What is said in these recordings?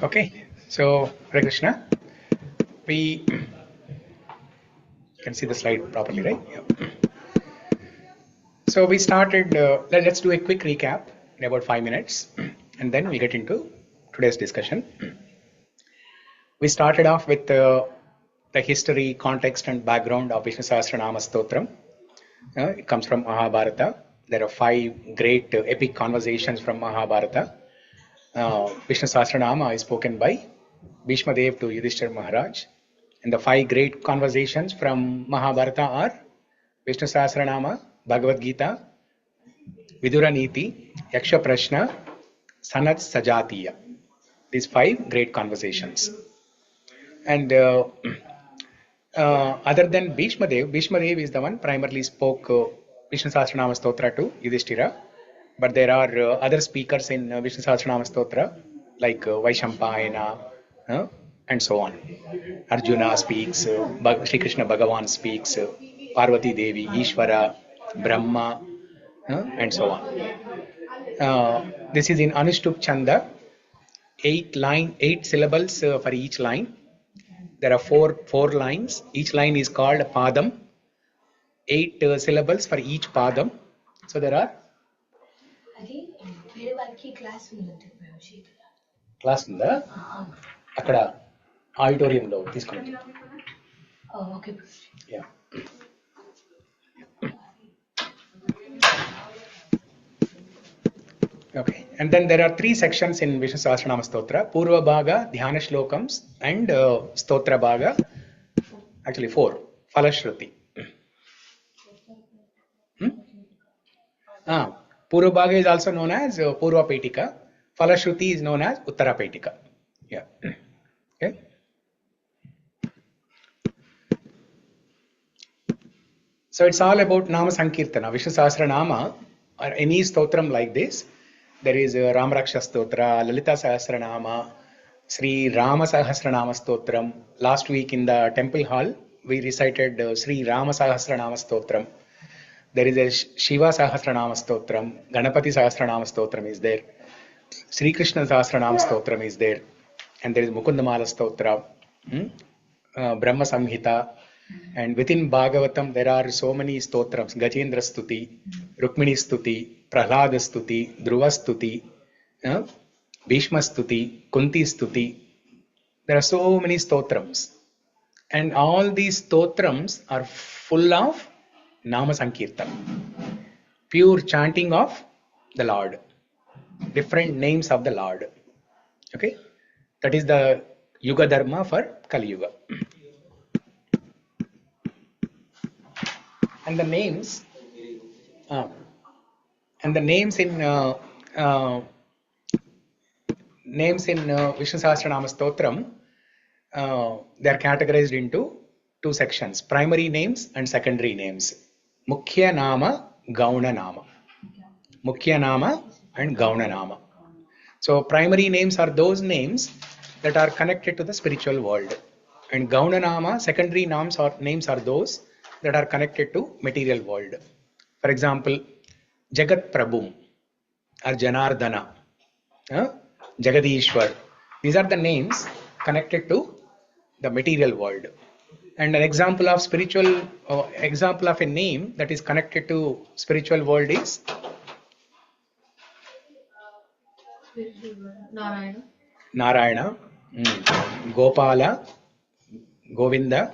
Okay, so Hare Krishna, we can see the slide properly, right? Yeah. So we started, let's do a quick recap in about 5 minutes, and then we'll get into today's discussion. We started off with the history, context, and background of Vishnu Sahasra Nāma Stotram. It comes from Mahabharata. There are 5 great epic conversations from Mahabharata. Vishnu Sahasra Nāma is spoken by Bhishma to Yudhistira Maharaj. And the 5 great conversations from Mahabharata are Vishnu Sahasra Nāma, Bhagavad Gita, Vidura Niti, Yaksha Prashna, Sanat Sajatiya. These 5 great conversations. And other than Bhishma is the one primarily spoke Vishnu Sahasra Nāma Stotra to Yudhistira. But there are other speakers in Vishnu Sahasra Nāma Stotra like Vaishampayana and so on. Arjuna speaks, Sri Krishna Bhagavan speaks, Parvati Devi, Ishvara, Brahma, and so on. This is in Anushtup Chanda, 8 syllables for each line. There are four lines. Each line is called Padam. 8 syllables for each Padam. So there are. Class unda akkada auditorium lo తీసుకుంటాం. Oh, okay. Yeah. Okay, and then there are 3 sections in Vishnu Sahasranama Stotra: Purva Bhaga, Dhyana Shlokams, and Stotra Bhaga. Actually 4. Falashruti. Purva Bhaga is also known as Purva Petika. Falashruti is known as Uttara Petika. Yeah. Okay. So it's all about Nama Sankirtana. Vishnu Sahasra Nama, or any stotram like this. There is Ramraksha Stotra, Lalita Sahasranama, Sri Rama Sahasranama Stotram. Last week in the temple hall, we recited Sri Rama Sahasranama Stotram. There is a Shiva Sahasranama Stotram, Ganapati Sahasranama Stotram is there, Sri Krishna Sahasranama Stotram is there, and there is Mukundamala Stotra, Brahma Samhita, and within Bhagavatam there are so many stotrams: Gajendra Stuti, Rukmini Stuti, Prahlada Stuti, Dhruva Stuti, Bhishma Stuti, Kunti Stuti. There are so many stotrams, and all these stotrams are full of Nama Sankirtan, pure chanting of the Lord, different names of the Lord. Okay, that is the Yuga Dharma for Kali Yuga. And the names, in Vishnu Sahasranama Stotram, they are categorized into 2 sections: primary names and secondary names. Mukhya Nama, Gauna Nama. Mukhya Nama and Gauna Nama. So primary names are those names that are connected to the spiritual world, and Gauna Nama, secondary names are those that are connected to material world. For example, jagatprabhuṁ or Janardana, Jagadishwar. These are the names connected to the material world. And an example of example of a name that is connected to spiritual world is Narayana, Gopala, Govinda,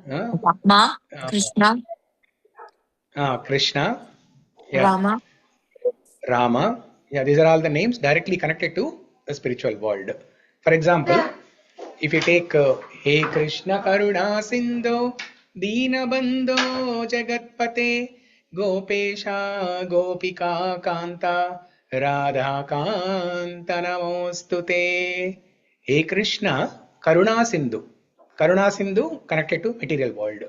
Rama, Krishna, Krishna, Rama. Rama. Yeah, these are all the names directly connected to the spiritual world. For example, if you take Hey Krishna Karuna Sindhu Dina Bandho Jagatpate Gopesha Gopika Kanta Radha Kanta Namostute. Hey Krishna Karuna Sindhu. Karuna Sindhu connected to material world.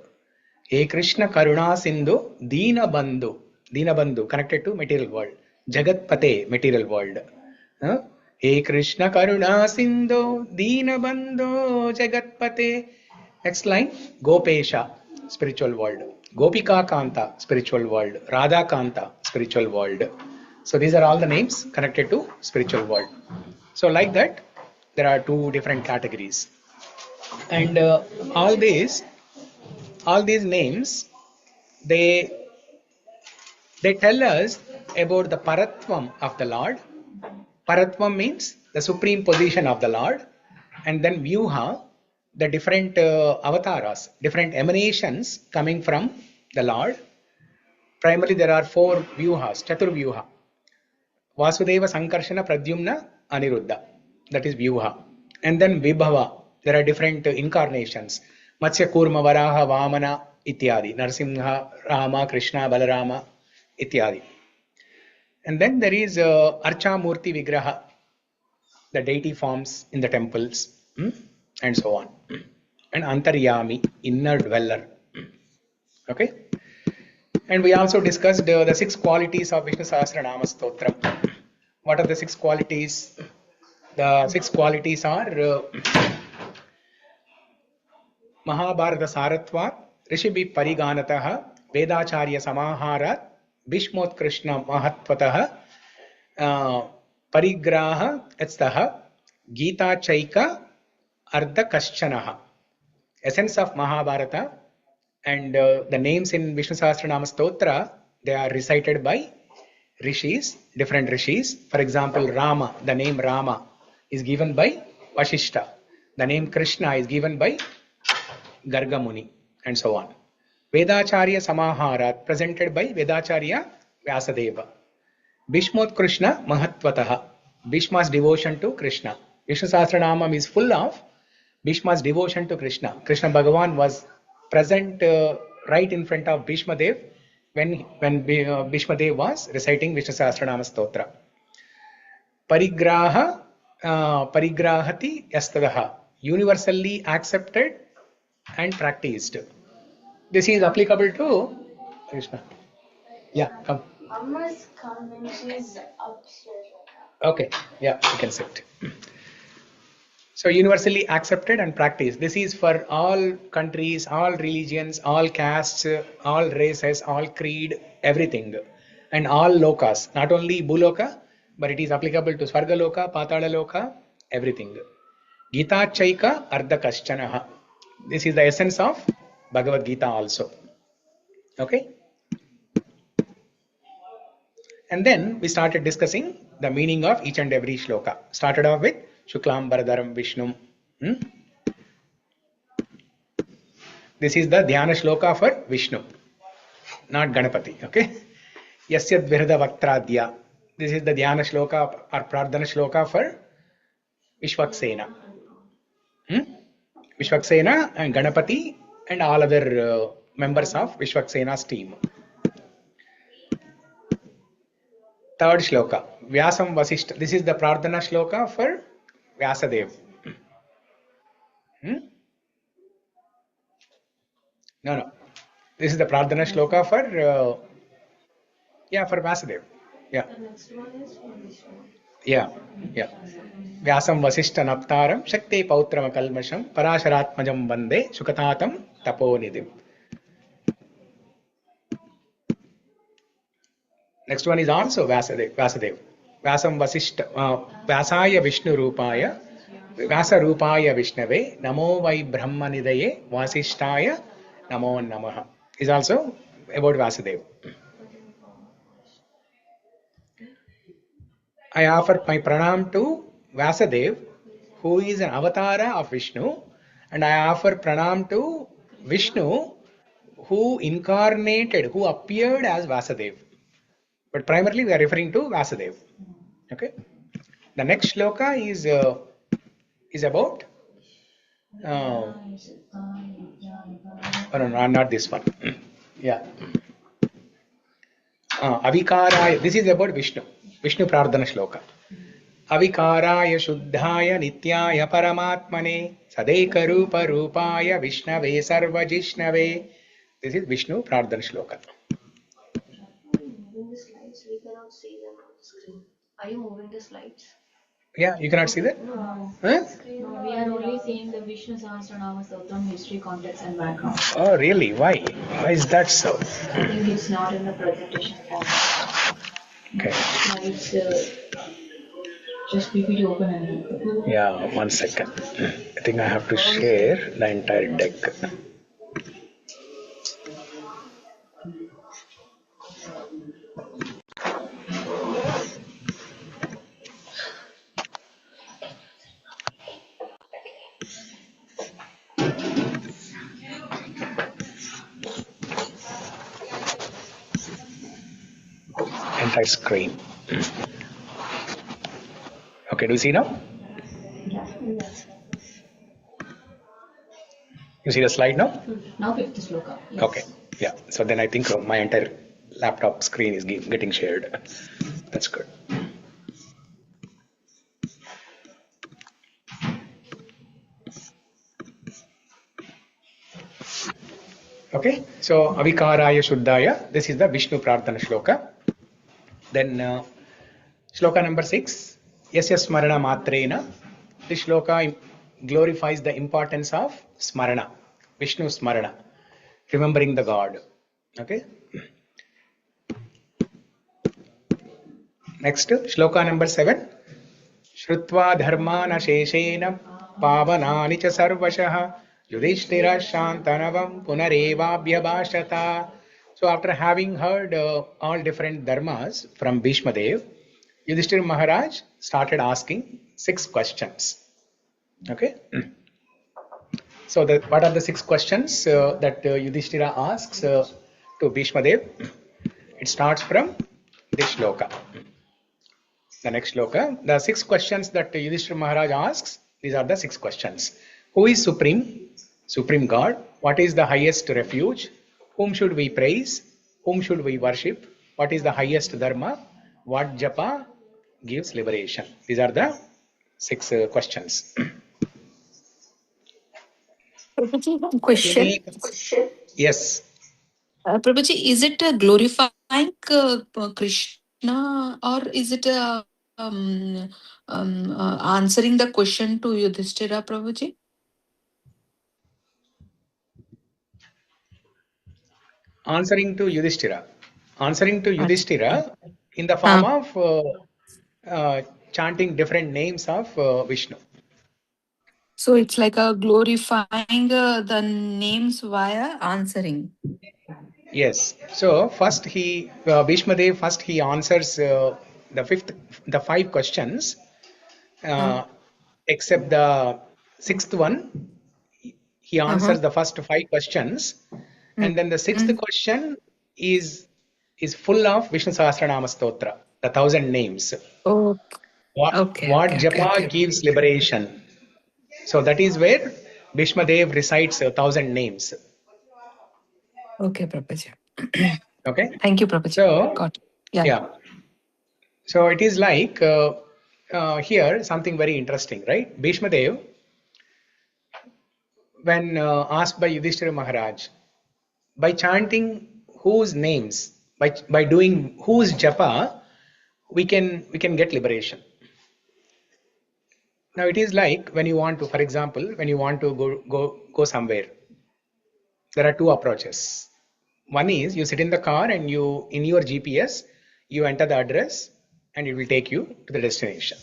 Hey Krishna Karuna Sindhu Dina Bandhu. Dina Bandhu connected to material world. Jagatpate, material world. Hey Krishna Karuna Sindhu Dina Bandhu Jagatpate. Next line, Gopesha, spiritual world. Gopika Kanta, spiritual world. Radha Kanta, spiritual world. So these are all the names connected to spiritual world. So like that, there are two different categories. And all these names, they tell us about the paratvam of the Lord. Paratvam means the supreme position of the Lord. And then Vyuha, the different avatars, different emanations coming from the Lord. Primarily, there are four Vyuhas, Chaturvyuha. Vasudeva, Sankarshana, Pradyumna, Aniruddha. That is Vyuha. And then Vibhava, there are different incarnations. Matsya, Kurma, Varaha, Vamana, Ityadi. Narsimha, Rama, Krishna, Balarama, Ityadi. And then there is Archa Murti Vigraha, the deity forms in the temples, and so on. And Antaryami, inner dweller. Okay. And we also discussed the 6 qualities of Vishnu Sahasra Nāma Stotram. What are the 6 qualities? The 6 qualities are Mahabharata Saratvat, Rishibhi Pariganataha, Vedacharya Samaharat, Bhishmāchārya Mahatvatah, Parigraha Etstaha, Gita Chaika Ardha Kaschanaha. Essence of Mahabharata and the names in Vishnu Sahasra Nāma Stotra, they are recited by rishis, different rishis. For example, Rama, the name Rama is given by Vashishta. The name Krishna is given by Garga Muni, and so on. Vedacharya Samaharat, presented by Vedacharya Vyasadeva. Bhishmāchārya Mahatvatah, Bhishma's devotion to Krishna. Vishnu Sahasranamam is full of Bhishma's devotion to Krishna. Krishna Bhagavan was present right in front of Bhishma Dev when Bhishma Dev was reciting Vishnu Sahasranama Stotra. Parigrahati yastadaha, universally accepted and practiced. This is applicable to Krishna. Yeah, come. Amma's coming, she's upstairs right now. Okay, yeah, you can sit. So universally accepted and practiced. This is for all countries, all religions, all castes, all races, all creed, everything. And all lokas. Not only Bhuloka, but it is applicable to Svargaloka, Patalaloka, everything. Gita Chaika Ardha Kaschanaha. This is the essence of Bhagavad Gita also. Okay? And then we started discussing the meaning of each and every shloka. Started off with Shuklam Bharadaram Vishnu. This is the Dhyana shloka for Vishnu, not Ganapati. Okay? Yasyad Virada Vaktradya. This is the Dhyana shloka or Prardhana shloka for Vishwaksena. Vishwaksena and Ganapati and all other members of Vishwaksena's team. Third shloka, Vyasam Vasishta. This is the Prardhana shloka for Vyasadev. No. This is the Prardhana shloka for for Vyasadev. Yeah. The next one is for Vishnu. Yeah. Vyasam Vasishta Naptaram Shakti Pautram Kalmasham Parasharatmajam Vande Shukatatam Taponidim. Next one is also Vyasadev. Vyasam Vasishta Vyasaya Vishnu Rupaya Vyasa Rupaya Vishnave Namo Vai Brahmanidaye Vasishtaya Namo Namaha is also about Vyasadeva. I offer my pranam to Vyasadeva, who is an avatar of Vishnu, and I offer pranam to Vishnu, who incarnated, who appeared as Vyasadeva. But primarily we are referring to Vyasadeva. Okay. The next shloka is about no, not this one. Yeah. Avikaraya. This is about Vishnu. Vishnu Prardhana shloka. Avikaraya Shuddhaya Nityaya Paramatmane Sadeka Rupa Rupaya Vishnave Sarvajishnave. This is Vishnu Prardhana shloka. Moving the slides, we cannot see them on the screen. Are you moving the slides? Yeah, you cannot see that? No. Huh? No, we are only seeing the Vishnu Sahasra Nāma Stotram history, context, and background. Oh, really? Why? Why is that so? I think it's not in the presentation form. Okay. It's just PPT open and Yeah, 1 second. I think I have to share the entire deck. Entire screen. Okay, do you see now? You see the slide now? now fifth sloka. Yes. Okay, yeah. So then I think my entire laptop screen is getting shared. That's good. Okay, so Avikaraya Shuddhaya, this is the Vishnu Prarthana Shloka. Then Shloka number 6, Yasya Smarana Matrena. This shloka glorifies the importance of Smarana, Vishnu Smarana, remembering the God. Okay. Next, Shloka number 7, Shrutva Dharmana Sheshena Pavanani Cha Sarvashah Yudhistira Shantanavam Punarevabhyabhashata. So after having heard all different dharmas from Bhishma Dev, Yudhishthira Maharaj started asking 6 questions. Okay. So what are the 6 questions that Yudhishthira asks to Bhishma Dev? It starts from this shloka. The next shloka. The 6 questions that Yudhishthira Maharaj asks, these are the 6 questions. Who is supreme? Supreme God. What is the highest refuge? Whom should we praise? Whom should we worship? What is the highest dharma? What japa gives liberation? These are the 6 questions. Prabhuji, one question. Yes. Prabhuji, is it glorifying Krishna, or is it answering the question to Yudhishthira, Prabhuji? Answering to Yudhishthira. Answering to Yudhishthira in the form of chanting different names of Vishnu. So it's like a glorifying the names via answering. Yes. So first Bhishma Dev first he answers the 5 questions, except the 6th one. He answers the first 5 questions, and then the 6th question is full of Vishnu Sahasra Nāma Stotram, the 1000 names. Oh, What japa gives liberation? So that is where Bhishma Dev recites 1000 names. Okay, Prabhuji. Okay. Thank you, Prabhuji. So Got it. yeah. So it is like here something very interesting, right? Bhishma Dev, when asked by Yudhishthira Maharaj, by chanting whose names, by doing whose japa, we can get liberation. Now it is like when you want to, for example, when you want to go somewhere, there are 2 approaches. One is you sit in the car and you in your GPS you enter the address and it will take you to the destination.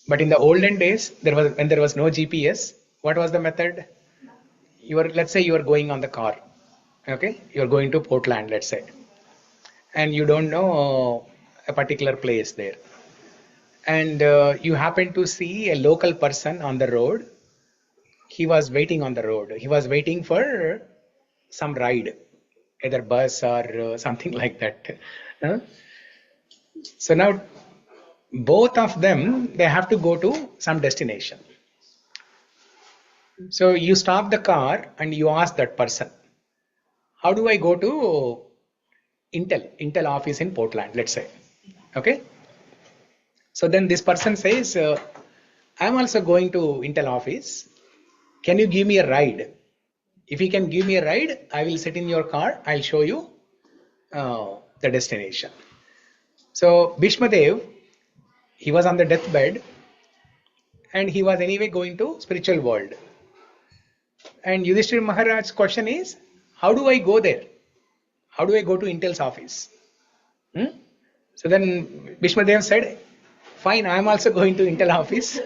But in the olden days, when there was no GPS, what was the method? Let's say you are going on the car, okay? You are going to Portland, let's say, and you don't know a particular place there, and you happen to see a local person on the road. He was waiting on the road. He was waiting for some ride, either bus or something like that. So now both of them, they have to go to some destination. So you stop the car and you ask that person, how do I go to Intel office in Portland, let's say. Okay. So then this person says, I'm also going to Intel office. Can you give me a ride? If you can give me a ride, I will sit in your car. I'll show you the destination. So Bhishma Dev, He was on the deathbed and he was anyway going to spiritual world. And Yudhishthira Maharaj's question is, how do I go there? How do I go to Intel's office? So then Bhishma Dev said, fine, I am also going to Intel office.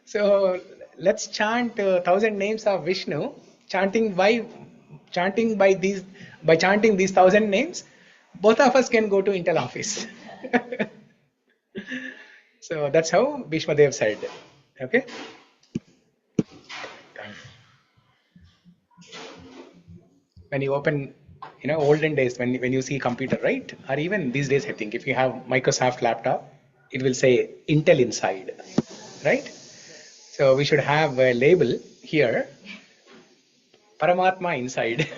So let's chant 1,000 names of Vishnu, chanting these 1,000 names, both of us can go to Intel office. So that's how Bhishma Dev said. Okay. When you open, olden days when you see computer, right? Or even these days, I think if you have Microsoft laptop, it will say Intel inside, right? So we should have a label here, Paramatma inside,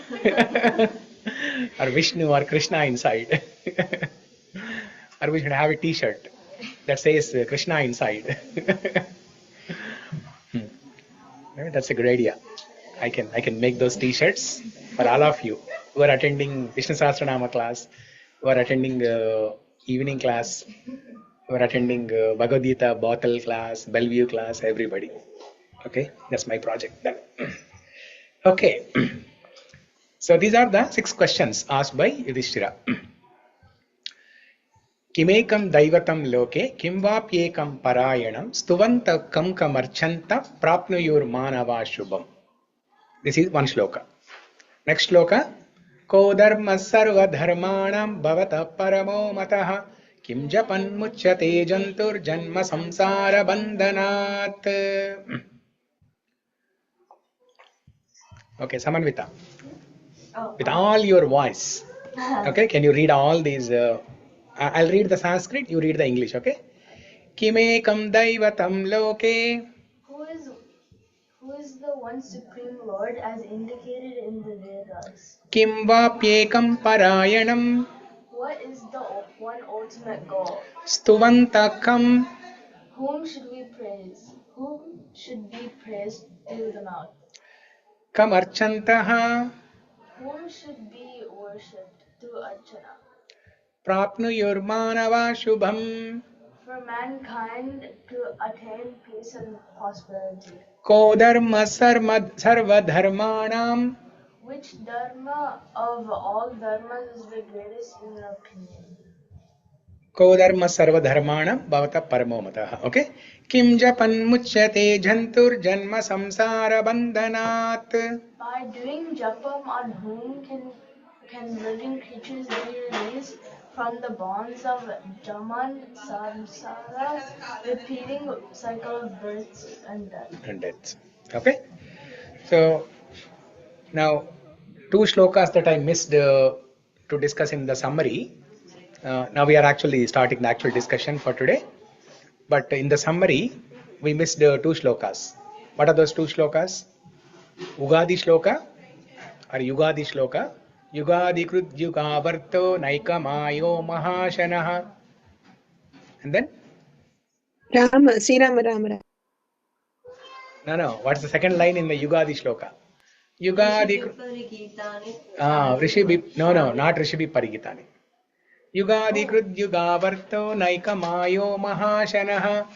or Vishnu or Krishna inside, or we should have a T-shirt that says Krishna inside. That's a good idea. I can make those T-shirts for all of you who are attending Vishnu Sahasra Nāma class, who are attending evening class, who are attending Bhagavad Gita bottle class, Bellevue class, everybody. Okay, that's my project then. Okay, so these are the 6 questions asked by Yudhishthira. Kimekam daivatam loke kimvapyekam parayanam stuvanta kam kamarchanta prapnuyur manava shubham. This is one shloka. Next shloka. Ko dharma sarva dharmanam bhavata paramo matah kim japan muchyate jantur janma samsara bandhanat. Okay, Samanvita. With all your voice. Okay, can you read all these? I'll read the Sanskrit, you read the English, okay? Kimekam daivatam loke. Who is the one supreme Lord as indicated in the Vedas? Kim vapyekam parayanam. What is the one ultimate goal? Stuvantakam. Whom should we praise? Whom should be praised through the mouth? Kamarchantaha. Whom should be worshipped through archana? Prapnuyur manava shubham. For mankind to attain peace and prosperity. Ko dharma sarva dharmanam. Which dharma of all dharmas is the greatest in your opinion? Ko dharma sarva dharmanam bhavata paramo matah. Okay. Kim japan muchyate jantur janma samsara bandhanat. By doing japam, on whom can living creatures be released from the bonds of Jaman samsara, repeating cycle of births and deaths. Okay. So now 2 shlokas that I missed to discuss in the summary. Now we are actually starting the actual discussion for today. But in the summary, we missed 2 shlokas. What are those 2 shlokas? Ugadi shloka or Yugadi shloka. Yugadi krut yugavarto naikamayo mahashanaha. And then? Sri Rama Rama. No. What's the second line in the Yugadi shloka? Yugadi Rishibi. No, not Rishibi Parigitani. Yugadi krut yugavarto naikamayo mahashanaha.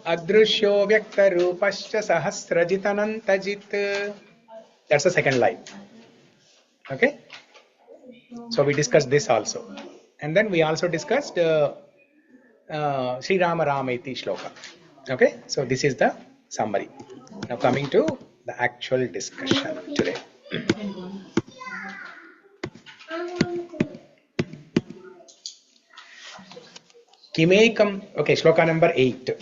Adrushyo vyakta rupascha sahasrajitanantajit. That's the second line. Okay. So we discussed this also. And then we also discussed Sri Rama Rama iti shloka. Okay. So this is the summary. Now coming to the actual discussion today. Kimekam, okay, shloka number 8.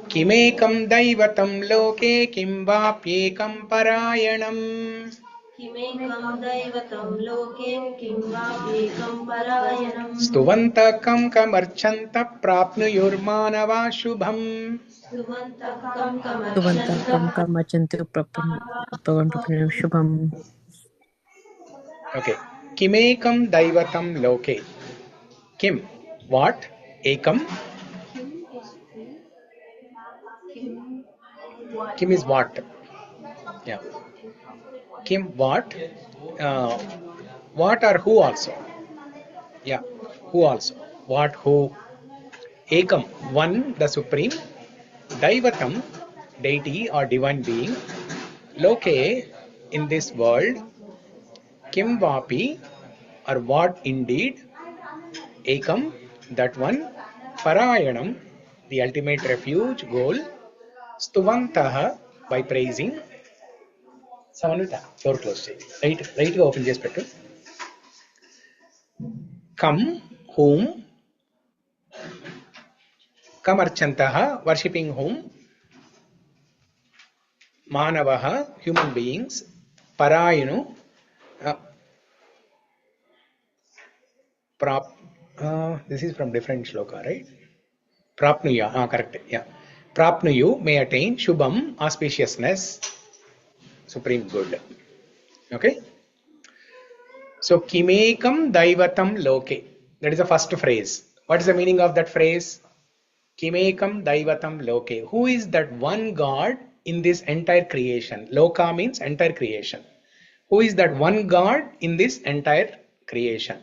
Kimekam daivatam loke kim vapyekam parayanam. Kimekam daivatam loke kim vapyekam parayanam. Stuvantakam kamarchanta prapnuyur manava shubham. Stuvantakam Tuvantakam kamachantu prapantu shubham. Okay. Kimekam daivatam loke. Kim, what? Ekam. Kim is what? Yeah. Kim what? What or who also? Yeah. Who also? What, who? Ekam, one, the supreme. Daivatam, deity or divine being. Loke, in this world. Kim vapi, or what indeed. Ekam, that one. Parayanam, the ultimate refuge, goal. Stuvantaha, by praising. Samanvita, door close చేయి. Right గా open చేసి పెట్టు. Come, whom. Come archantaha, worshipping whom. Manavaha, human beings. Parayanu, this is from different shloka, right? Prapnuya, correct, yeah. Prapnuyu, may attain. Shubham, auspiciousness, supreme good. Okay. So, Kimekam Daivatam Loke. That is the first phrase. What is the meaning of that phrase? Kimekam Daivatam Loke. Who is that one God in this entire creation? Loka means entire creation. Who is that one God in this entire creation?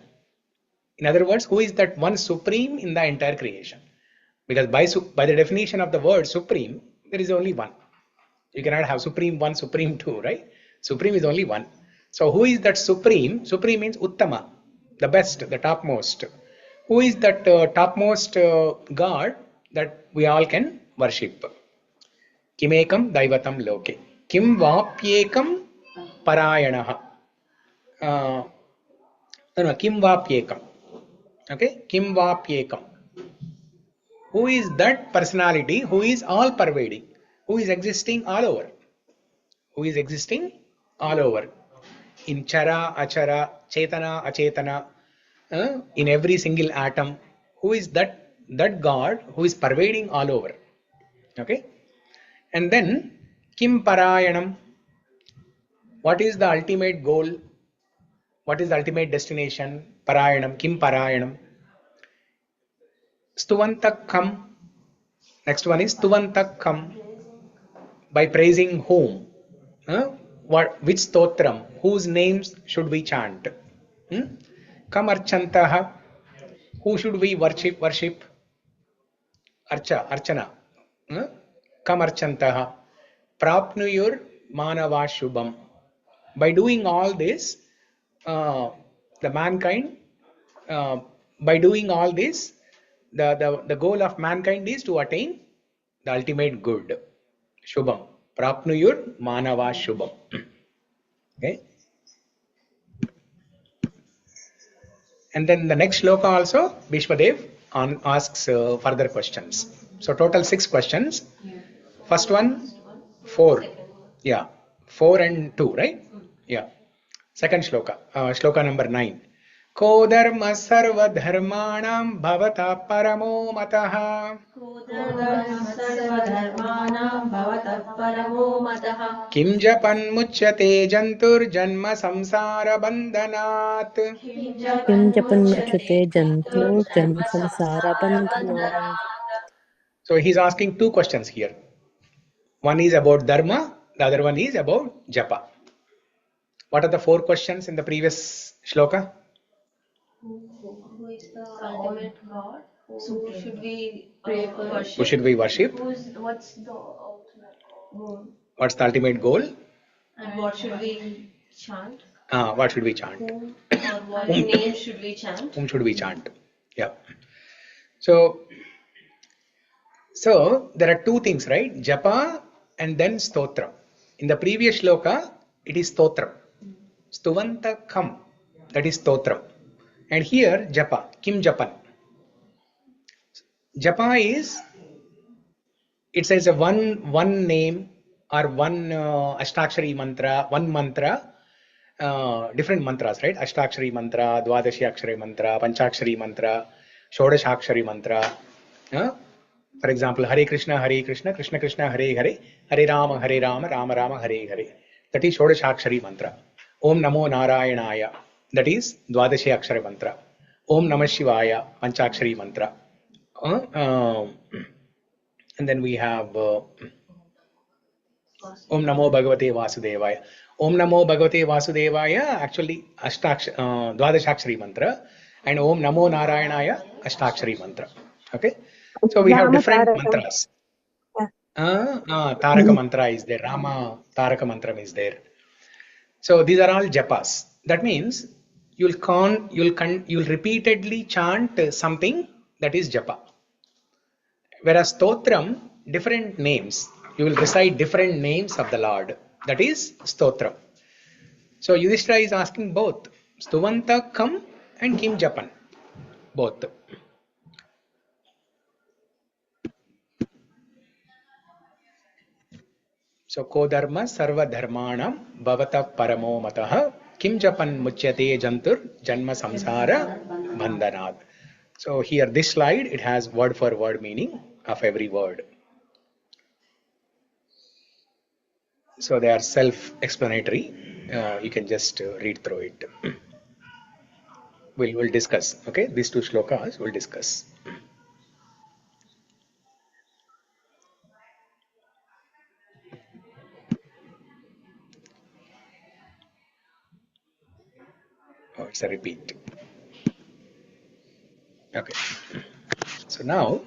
In other words, who is that one supreme in the entire creation? Because by the definition of the word supreme, there is only one. You cannot have supreme 1, supreme 2, right? Supreme is only one. So who is that supreme? Supreme means Uttama, the best, the topmost. Who is that topmost God that we all can worship? Kimekam Daivatam Loke. Kim Vapyekam Parayanaha. No, Kim Vapyekam. Okay, Kim Vapyekam. Who is that personality who is all pervading, who is existing all over? Who is existing all over? In Chara, Achara, Chetana, Achetana, in every single atom. Who is that God who is pervading all over? Okay. And then Kim Parayanam. What is the ultimate goal? What is the ultimate destination? Parayanam, Kim Parayanam. Stuvantakam. Next one is Stuvantakam. By praising whom? Which stotram? Whose names should we chant? Kam archantaha. Who should we worship? Archana. Kam archantaha. Prapnuyur manava shubham. By doing all this, the mankind, by doing all this, the goal of mankind is to attain the ultimate good. Shubham. Prapnuyur manava shubham. Okay. And then the next shloka also, Bhishmadev asks further questions. So total 6 questions. First one, 4. Yeah, 4 and 2, right? Yeah. Second shloka, shloka number 9. Ko dharma sarva dharmanam bhavata paramo mataha. Kim japan muchyate jantur janma samsara bandhanat. Kim japan muchyate jantur janma samsara bandhanat. So he's asking 2 questions here. One is about dharma, the other one is about japa. What are the 4 questions in the previous shloka? Who is the ultimate God? Who should we worship? Who should we worship? What's the ultimate goal? What's the ultimate goal? And what should we chant? What should we chant? Or what name should we chant? Whom should we chant? Yeah. So there are 2 things, right? Japa and then stotram. In the previous shloka, it is stotram. Stuvantakam, that is stotram. And here japa, Kim japan. Japa is, it says a one name or one ashtakshari mantra, one mantra, different mantras, right? Ashtakshari mantra, dvadashi akshari mantra, panchakshari mantra, shodashakshari mantra. For example, Hare Krishna, Krishna Krishna, Hare Hare, Hare Rama, Rama Rama, Hare Hare. That is shodashakshari mantra. Om Namo Narayanaya. That is dvadashi akshari mantra. Om Namah Shivaya, panchakshari mantra. And then we have Om Namo Bhagavate Vasudevaya. Om Namo Bhagavate Vasudevaya actually Dvadashakshari mantra, and Om Namo Narayanaya Ashtakshari mantra. Okay, so we have Rama different Tarakam. mantras. Yeah. Taraka mantra is there. Rama Taraka mantra is there. So these are all japas. That means you'll repeatedly chant something that is japa. Whereas stotram, different names. You will recite different names of the Lord. That is stotram. So Yudhistira is asking both stuvannāmasahasreṇa and kim japan. Both. So Kodharma Sarva Dharmanam Bhavata Paramo Mataha Kim Japan Muchyate Jantur Janma Samsara Bandhanat. So here this slide, it has word for word meaning of every word. So they are self-explanatory. You can just read through it. We'll discuss. Okay, these two shlokas we'll discuss. Oh, it's a repeat. Okay. So now,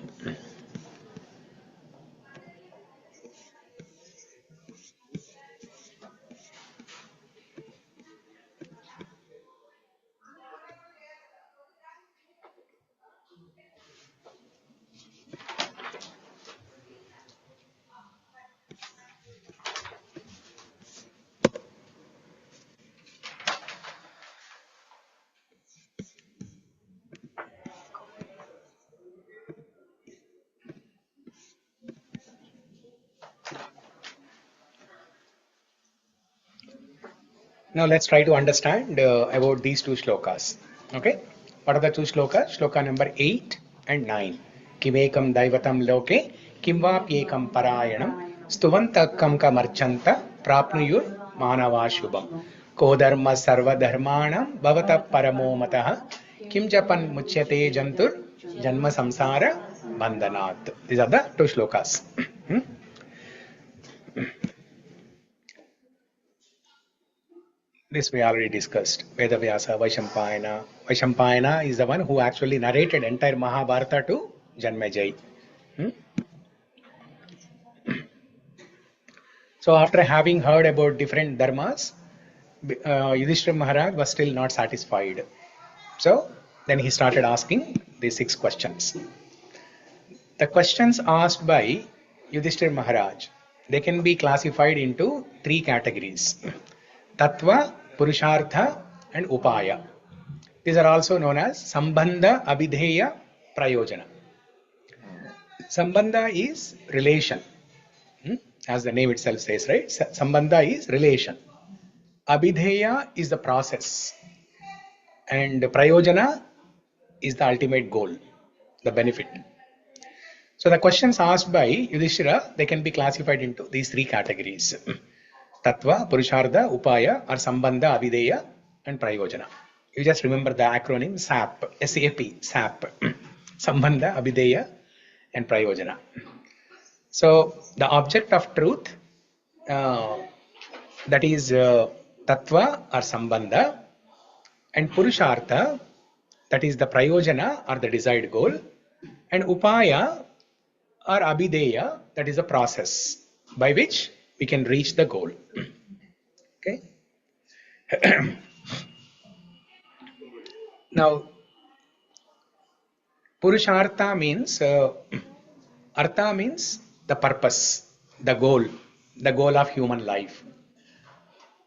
let's try to understand about these two shlokas. Okay, what are the two shlokas? Shloka number 8 and 9. Kimekam daivatam loke kimvapyekam parayanam stuvantakam kamarchanta prapnuyur manava shubham kodharma sarva dharmanam bhavata paramo matah kim japan muchyate jantur janma samsara bandhanat. These are the two shlokas. This we already discussed. Vedavyasa, Vaishampayana. Vaishampayana is the one who actually narrated entire Mahabharata to Janmejai. So after having heard about different dharmas, Yudhishthira Maharaj was still not satisfied. So then he started asking these 6 questions. The questions asked by Yudhishthira Maharaj, they can be classified into 3 categories. Tattva, Purushartha and Upaya. These are also known as Sambandha, Abhidheya, Prayojana. Sambandha is relation. As the name itself says, right? Sambandha is relation. Abhidheya is the process. And Prayojana is the ultimate goal, the benefit. So the questions asked by Yudhishthira, they can be classified into these 3 categories. Tattva, Purushartha, Upaya, or Sambandha, Abhidheya and Prayojana. You just remember the acronym SAP, SAP, SAP. Sambandha, Abhidheya and Prayojana. So the object of truth, that is Tattva or Sambandha, and Purushartha, that is the Prayojana or the desired goal, and Upaya or Abhidheya, that is a process by which we can reach the goal. Okay. Now, Purushartha means, Artha means the purpose, the goal of human life.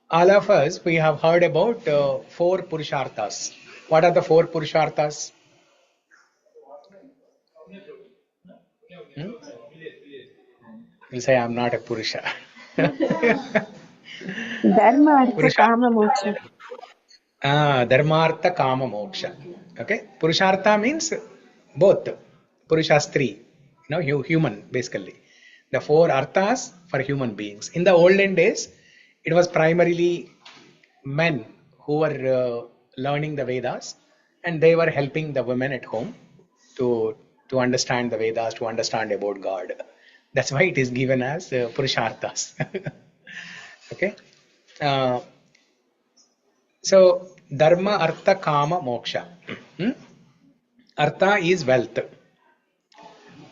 All of us, we have heard about 4 Purusharthas. What are the 4 Purusharthas? You say, I'm not a Purusha. Dharma, Artha, Kama, Moksha. Dharma, Artha, Kama, Moksha. Okay. Purushartha means both. Purushas 3. Human, basically. The 4 Arthas for human beings. In the olden days, it was primarily men who were learning the Vedas, and they were helping the women at home to understand the Vedas, to understand about God. That's why it is given as purusharthas. Okay. So dharma, artha, kama, moksha. Artha is wealth.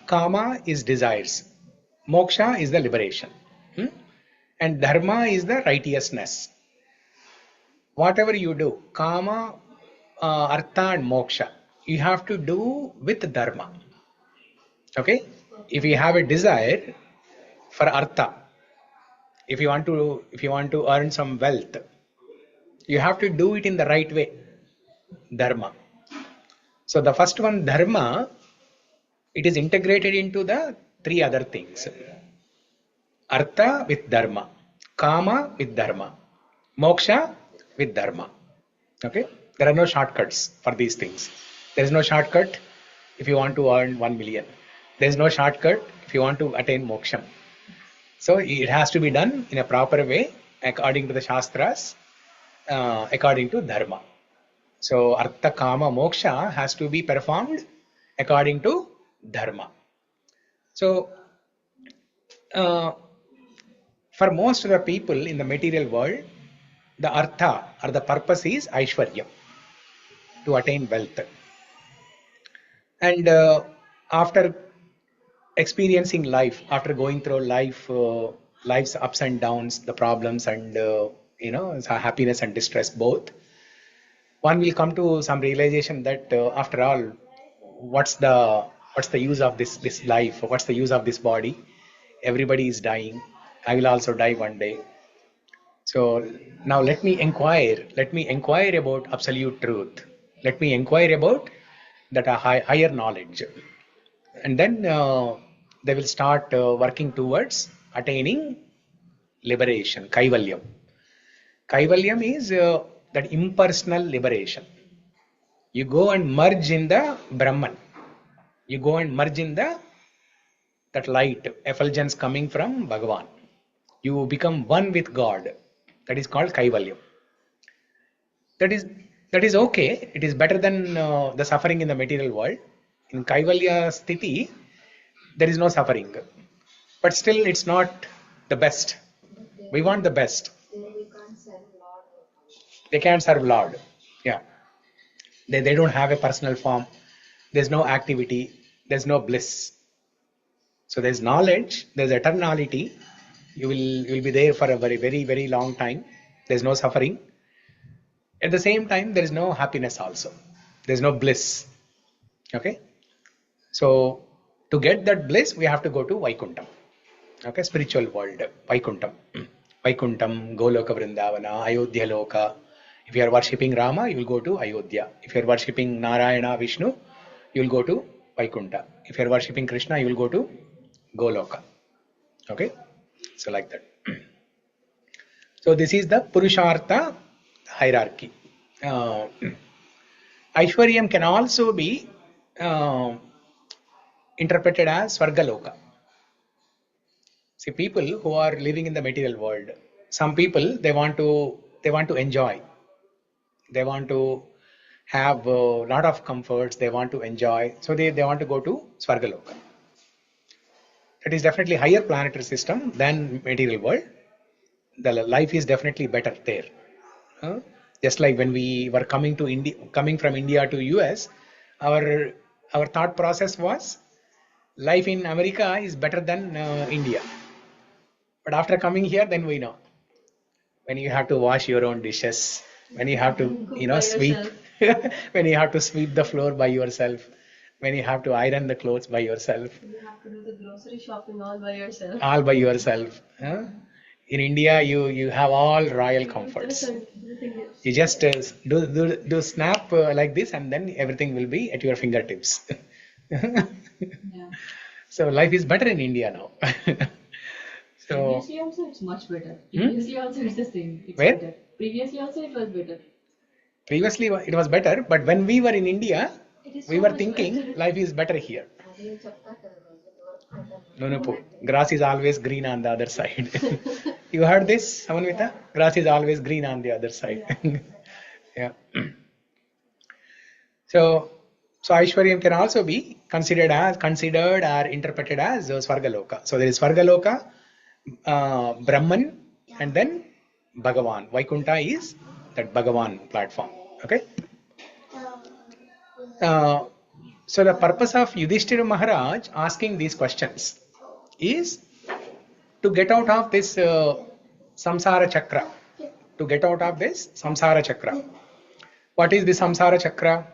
Kama is desires. Moksha is the liberation. And dharma is the righteousness. Whatever you do, kama, artha and moksha, you have to do with dharma. Okay? If you have a desire for artha, if you want to earn some wealth, you have to do it in the right way, dharma. So the first one, dharma, it is integrated into the three other things. Artha with dharma, kama with dharma, moksha with dharma. Okay? There are no shortcuts for these things. There is no shortcut if you want to earn 1 million. There is no shortcut if you want to attain moksham. So it has to be done in a proper way according to the Shastras, according to dharma. So artha, kama, moksha has to be performed according to dharma. So for most of the people in the material world, the artha or the purpose is aishwarya, to attain wealth. And after experiencing life, after going through life's ups and downs, the problems and happiness and distress both, one will come to some realization that after all, what's the use of this life? What's the use of this body? Everybody is dying. I will also die one day. So now let me inquire about absolute truth. Let me inquire about that higher knowledge. And then they will start working towards attaining liberation, kaivalyam. Kaivalyam is that impersonal liberation. You go and merge in the Brahman. You go and merge in that light, effulgence coming from Bhagavan. You become one with God. That is called kaivalyam. That is okay. It is better than the suffering in the material world. In kaivalya sthiti, there is no suffering. But still, it's not the best. We want the best. They can't serve Lord. Yeah. They don't have a personal form. There's no activity. There's no bliss. So there's knowledge. There's eternality. You will be there for a very, very, very long time. There's no suffering. At the same time, there is no happiness also. There's no bliss. Okay? So to get that bliss, we have to go to Vaikuntham. Okay, spiritual world, Vaikuntham. Vaikuntham, Goloka Vrindavana, Ayodhya Loka. If you are worshipping Rama, you will go to Ayodhya. If you are worshipping Narayana, Vishnu, you will go to Vaikuntha. If you are worshipping Krishna, you will go to Goloka. Okay? So like that. So this is the Purushartha hierarchy. Aishwaryam can also be interpreted as Svargaloka. See, people who are living in the material world, some people they want to enjoy. They want to have a lot of comforts. They want to enjoy. So they want to go to Svargaloka. That is definitely higher planetary system than material world. The life is definitely better there. Just like when we were coming from India to US, our thought process was life in America is better than India. But after coming here, then we know. When you have to wash your own dishes, when you have to sweep, when you have to sweep the floor by yourself, when you have to iron the clothes by yourself. You have to do the grocery shopping all by yourself. All by yourself. In India, you have all royal comforts. You just do snap like this, and then everything will be at your fingertips. Yeah. So life is better in India now. So previously also it's much better. Previously also it's the same. It's Where? better. Previously also it was better. Previously it was better, but when we were in India, we were thinking better. life is better here. No, grass is always green on the other side. You heard this, Samanvita? Grass is always green on the other side. Yeah. So So Aishwaryam can also be considered or interpreted as Svargaloka. So there is Svargaloka, Brahman, and then Bhagavan. Vaikuntha is that Bhagavan platform. Okay. So the purpose of Yudhistira Maharaj asking these questions is to get out of this samsara chakra. To get out of this samsara chakra. What is the samsara chakra?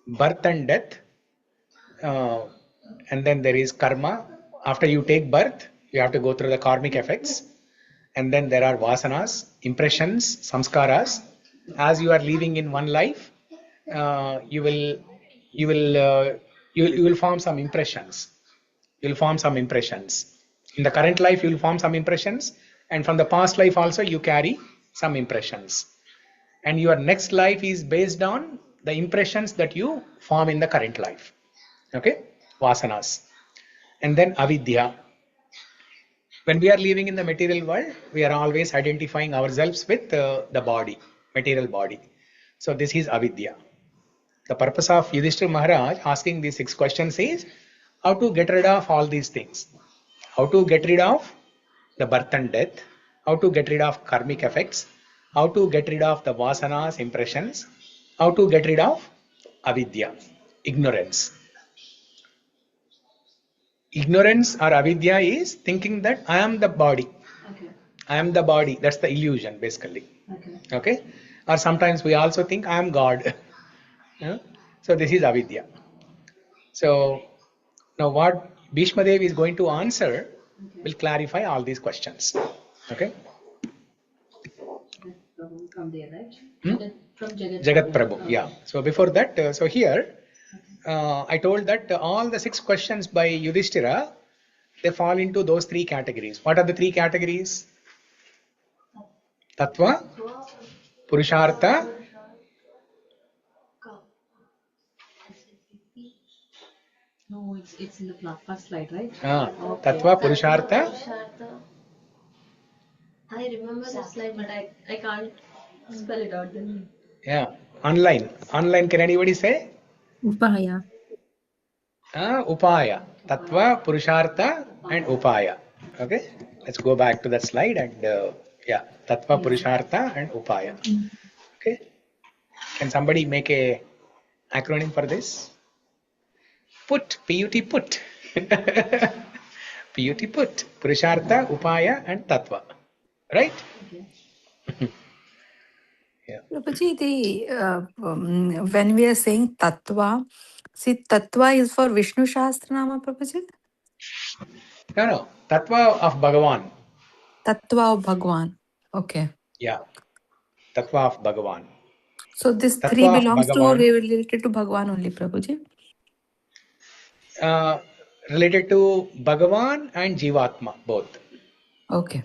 Birth and death. And then there is karma. After you take birth, you have to go through the karmic effects. And then there are vasanas, impressions, samskaras. As you are living in one life, you will form some impressions. You will form some impressions. In the current life, you will form some impressions, and from the past life also you carry some impressions. And your next life is based on the impressions that you form in the current life. Okay, vasanas. And then avidya. When we are living in the material world, we are always identifying ourselves with the body, material body. So this is avidya. The purpose of Yudhishthira Maharaj asking these 6 questions is how to get rid of all these things. How to get rid of the birth and death, how to get rid of karmic effects, how to get rid of the vasanas, impressions, how to get rid of avidya, ignorance. Ignorance or avidya is thinking that I am the body. Okay. I am the body. That's the illusion basically. Okay. Okay? Or sometimes we also think I am God. Yeah? So this is avidya. So now what Bhishma Dev is going to answer will clarify all these questions. Okay? From there, right? From jagatprabhuṁ. Yeah. So before that, so here I told that all the 6 questions by Yudhishthira, they fall into those 3 categories. What are the 3 categories? Tattva, Purushartha, No, it's in the first slide, right? Okay. Tattva, Purushartha. I remember the slide, but I can't spell it out. Yeah. Online. Can anybody say? Upaya. Upaya. Tattva, Purushartha, and Upaya. Okay. Let's go back to that slide and yeah. Tattva, Purushartha, and Upaya. Okay. Can somebody make a acronym for this? Put. P-U-T, put. P-U-T, put. Purushartha, Upaya, and Tattva. Right? Okay. Yeah. Prabhuji, when we are saying Tattva, see, Tattva is for Vishnu Sahasra Nāma, Prabhuji? No. Tattva of Bhagavan. Tattva of Bhagwan. Okay. Yeah. Tattva of Bhagavan. So this 3 Tattva of belongs to Bhagavan. related to Bhagwan only, Prabhuji? Related to Bhagavan and Jivatma, both. Okay.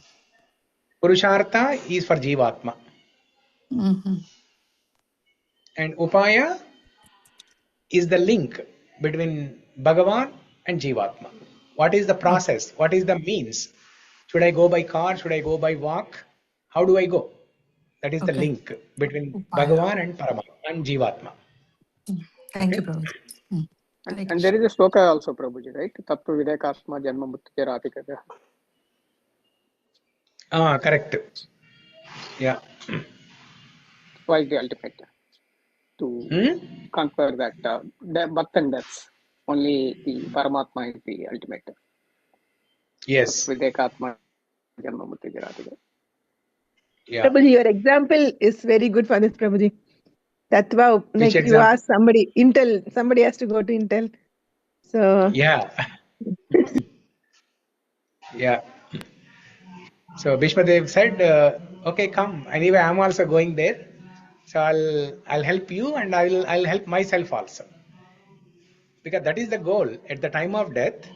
Purushartha is for Jivatma. Mm-hmm. And Upaya is the link between Bhagavan and Jivatma. What is the process? What is the means? Should I go by car? Should I go by walk? How do I go? That is the link between Upaya. Bhagavan and Paramatma and Jivatma. Thank you, Okay? Prabhuji. And there is a sloka also, Prabhuji, right? Tattva videkasma janma mrityur atikada. Correct. Yeah. Why is the ultimate? To conquer that birth and death. Only the Paramatma is the ultimate. Yes. Videkatma janma mrityur atikada. Yeah. Prabhuji, your example is very good for this, Prabhuji. Tattva, like you ask somebody, Intel, somebody has to go to Intel. So yeah. Yeah. So Bhishma Dev said, okay, come. Anyway, I'm also going there. So I'll help you and I'll help myself also. Because that is the goal. At the time of death,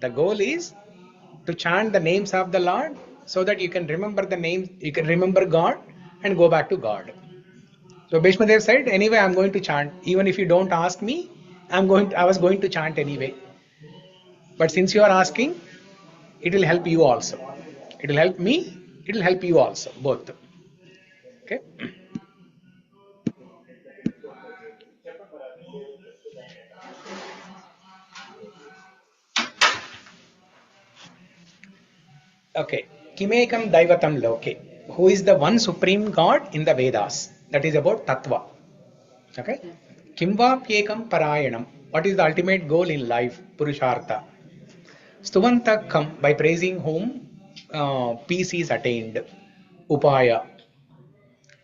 the goal is to chant the names of the Lord so that you can remember the names, you can remember God and go back to God. So Bhishma Dev said, anyway, I'm going to chant. Even if you don't ask me, I was going to chant anyway. But since you are asking, it will help you also. It will help me, it will help you also, both. Okay. Okay. Kimekam Daivatam Loke. Who is the one supreme God in the Vedas? That is about Tattva. Okay. Kimvapyekam Parayanam. What is the ultimate goal in life? Purushartha. Stuvantakam, by praising whom peace is attained. Upaya.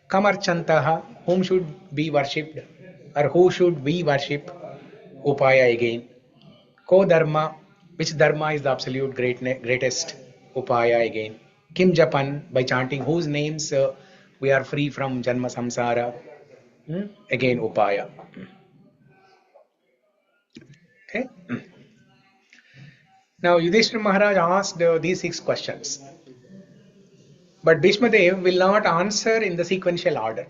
Kamarchantaha, whom should be worshipped, or who should we worship? Upaya again. Ko Dharma, which Dharma is the absolute greatest? Upaya again. Kim Japan, by chanting whose names we are free from Janma Samsara. Again Upaya. Okay. Now Yudhistira Maharaj asked these 6 questions. But Bhishma Dev will not answer in the sequential order.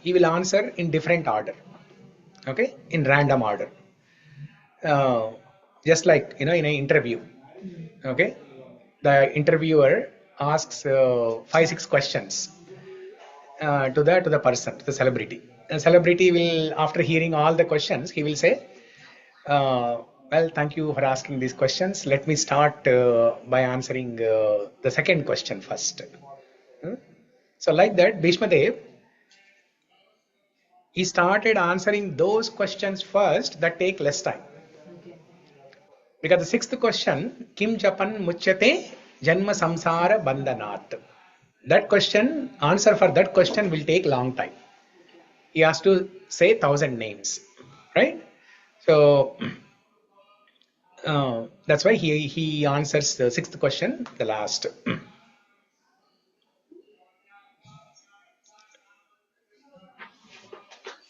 He will answer in different order. Okay, in random order. Just like in an interview. Okay, the interviewer asks 5-6 questions to the person, to the celebrity. The celebrity will, after hearing all the questions, he will say, well, thank you for asking these questions. Let me start by answering the second question first. So like that, Bhishma Dev, he started answering those questions first that take less time. Because the 6th question, Kim Japan Muchyate Janma Samsara Bandhanat. That question, answer for that question will take long time. He has to say 1000 names, right? So that's why he answers the 6th question, the last.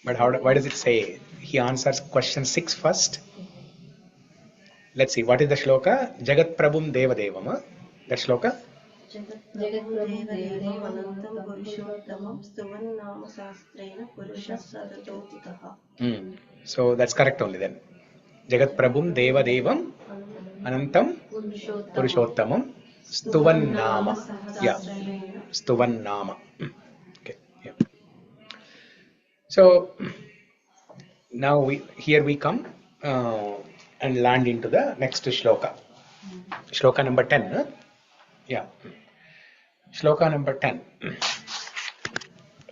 But why does it say he answers question 6 first? Let's see, what is the shloka? Jagatprabhuṁ devadevamanaṁtaṁ. That shloka? jagatprabhuṁ devadevamanaṁtaṁ puruṣōttamam stuvannāmasahasreṇa puruṣaḥ satatōtthitaḥ. So that's correct only then. Jagatprabhuṁ devadevam anantam puruṣōttamam stuvannāma. Yeah, stuvannāma. Okay. Yeah. So now here we come and land into the next shloka. Shloka number 10. Huh? Yeah. Shloka number 10.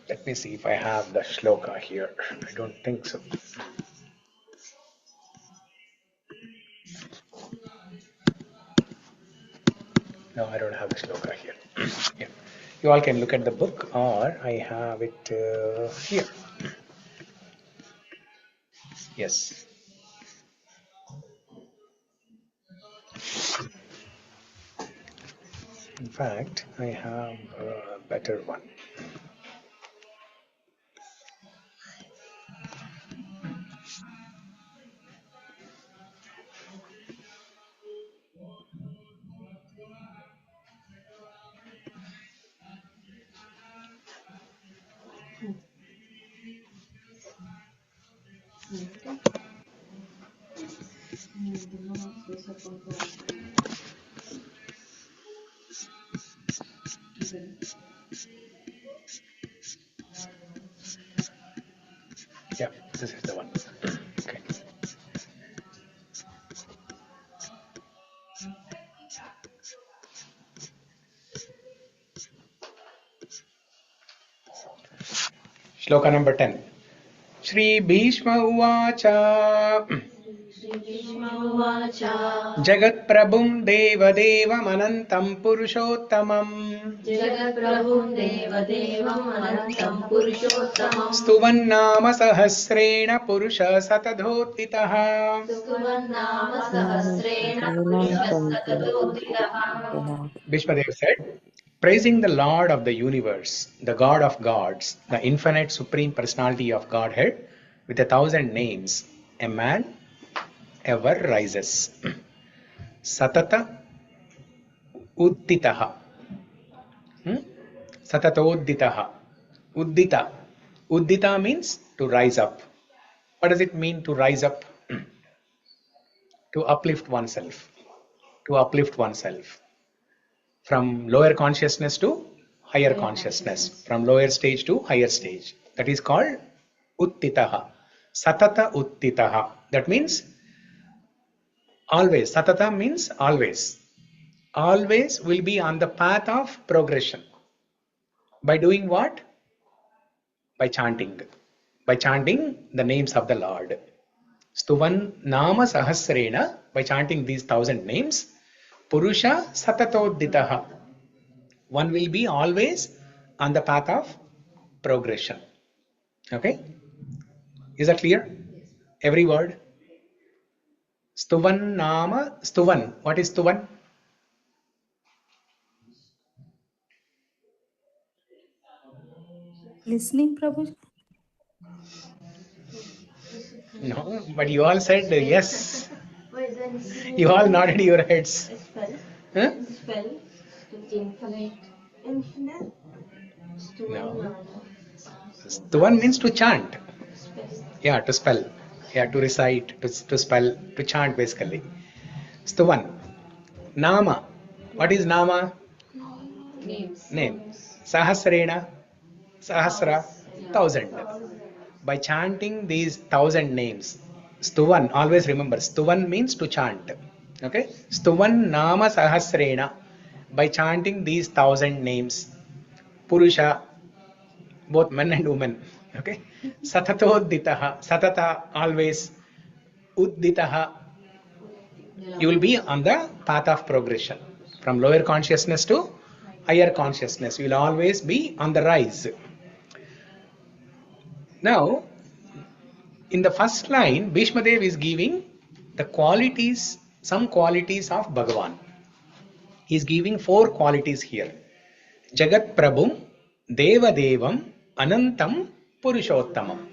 Let me see if I have the shloka here. I don't think so. No, I don't have the shloka here. Yeah. You all can look at the book, or I have it here. Yes. In fact, I have a better one. Yeah, this is the one. Okay. Shloka number 10. Shri Bhishma Uvacha Jagatprabhuṁ devadevamanaṁtaṁ puruṣōttamam jagatprabhuṁ devadevamanaṁtaṁ puruṣōttamam stuvannāmasahasreṇa puruṣaḥ stuvannāmasahasreṇa puruṣaḥ satatōtthitaḥ. Bhishma Dev said, praising the Lord of the universe, the God of gods, the infinite supreme personality of Godhead, with 1000 names, a man ever rises. Satata uttitaḥ. Satatōtthitaḥ. Uddita. Uddita means to rise up. What does it mean to rise up? To uplift oneself. To uplift oneself. From lower consciousness to higher consciousness. From lower stage to higher stage. That is called uttitaḥ. Satata uttitaḥ. That means always. Satata means always. always will be on the path of progression. By doing what? By chanting. By chanting the names of the Lord. Stuvannāmasahasreṇa, by chanting these 1000 names. Puruṣaḥ satatōtthitaḥ. One will be always on the path of progression. Okay? Is that clear? Every word? Stuvan. What is stuvan? Listening, Prabhuji? No, but you all said yes. Wait, then You all nodded your heads. spell. Huh? Spell. Infinite. Infinite. No. Stuvan means to chant. Yeah, to spell. Yeah, to recite, to spell, to chant basically. Stuvan. Nama. What is Nama? Names. Name. Sahasreṇa. Sahasra. 1000. By chanting these 1000 names. Stuvan. Always remember. Stuvan means to chant. Okay. Stuvannāmasahasreṇa. By chanting these 1000 names. Puruṣaḥ. Both men and women. Okay. Satatōtthitaḥ. Satata. Always. Udditaḥ. You will be on the path of progression. From lower consciousness to higher consciousness. You will always be on the rise. Now, in the first line, Bhishma Dev is giving the qualities, some qualities of Bhagavan. He is giving 4 qualities here. Jagatprabhuṁ, devadevamanaṁtaṁ, puruṣōttamam.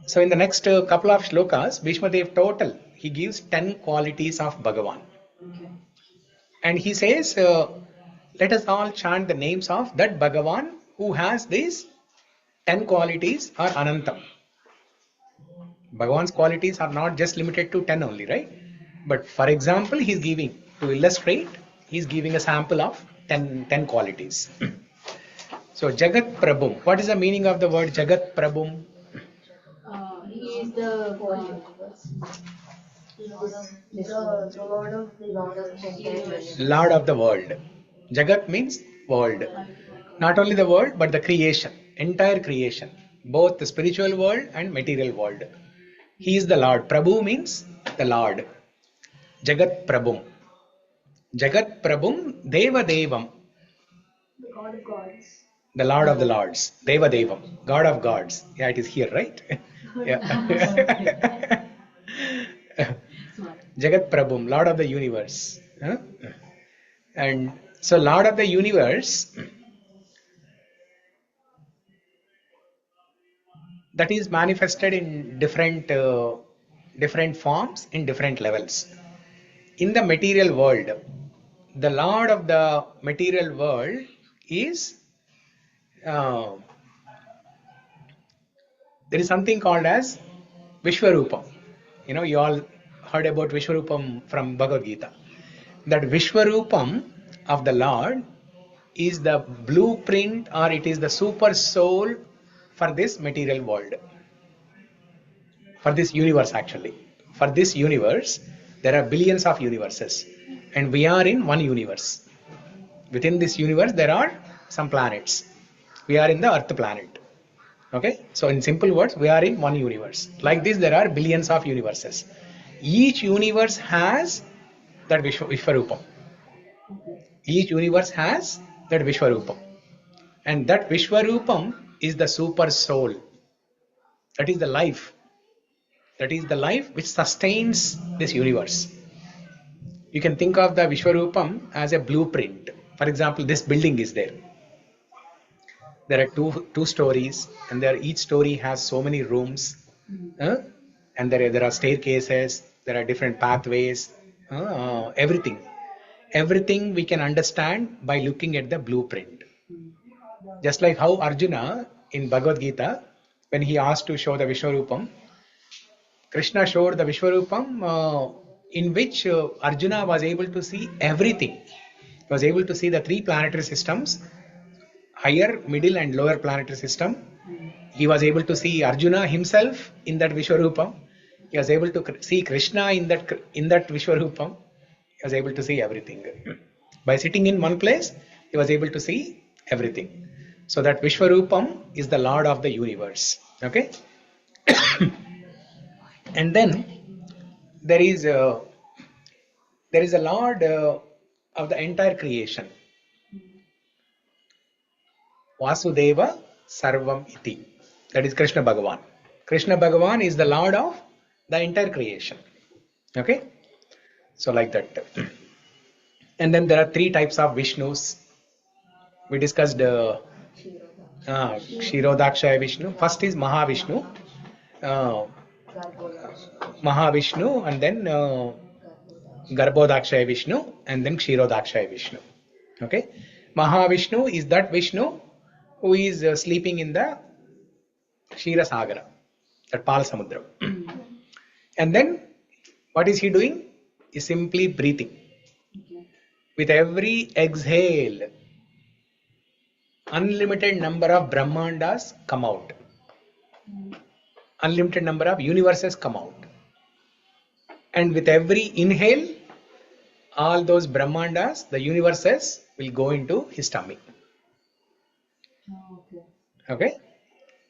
So in the next couple of shlokas, Bhishma Dev total, he gives 10 qualities of Bhagavan. Okay. And he says, let us all chant the names of that Bhagavan who has these 10 qualities or Anantam. Bhagavan's qualities are not just limited to 10 only, right? But for example, he's giving, to illustrate, he's giving a sample of 10 qualities. So, jagatprabhuṁ. What is the meaning of the word jagatprabhuṁ? He is the Lord of the world. Jagat means world. Not only the world, but the creation, entire creation, both the spiritual world and material world. He is the Lord. Prabhu means the Lord. Jagat Prabhuṁ. Jagat Prabhuṁ Devadevam. The God of gods. The Lord of the Lords. Devadevam. God of gods. Yeah, it is here, right? Yeah. Jagat Prabhuṁ, Lord of the universe. Huh? And so Lord of the universe, that is manifested in different forms, in different levels. In the material world, the Lord of the material world is, there is something called as Vishwarupam. You know, you all heard about Vishwarupam from Bhagavad Gita. That Vishwarupam of the Lord is the blueprint, or it is the super soul for this material world. For this universe actually. For this universe, there are billions of universes. And we are in one universe. Within this universe, there are some planets. We are in the Earth planet. Okay? So in simple words, we are in one universe. Like this, there are billions of universes. Each universe has that Vishwarupam. Each universe has that Vishwarupam. And that Vishwarupam is the super soul. That is the life. That is the life which sustains this universe. You can think of the Vishwarupam as a blueprint. For example, this building is there. There are two stories, and each story has so many rooms. And there are staircases, there are different pathways, everything. Everything we can understand by looking at the blueprint. Just like how Arjuna in Bhagavad Gita, when he asked to show the Vishwarupam, Krishna showed the Vishwarupam in which Arjuna was able to see everything. He was able to see the 3 planetary systems, higher, middle and lower planetary system. He was able to see Arjuna himself in that Vishwarupam. He was able to see Krishna in that Vishwarupam. He was able to see everything. By sitting in one place, he was able to see everything. So that Vishwarupam is the Lord of the universe. Okay? And then there is a Lord of the entire creation. Vasudeva Sarvam Iti. That is Krishna Bhagavan. Krishna Bhagavan is the Lord of the entire creation. Okay? So like that. And then there are 3 types of Vishnus. We discussed Kshirodakshaya Vishnu. First is Mahavishnu. Mahavishnu, and then Garbhodakshaya Vishnu, and then Kshirodakshaya Vishnu. Okay? Mahavishnu is that Vishnu who is sleeping in the Kshira Sagara, that Pal Samudra. And then what is he doing? Is simply breathing. With every exhale, unlimited number of Brahmandas come out. Unlimited number of universes come out. And with every inhale, all those Brahmandas, the universes, will go into his tummy. Okay?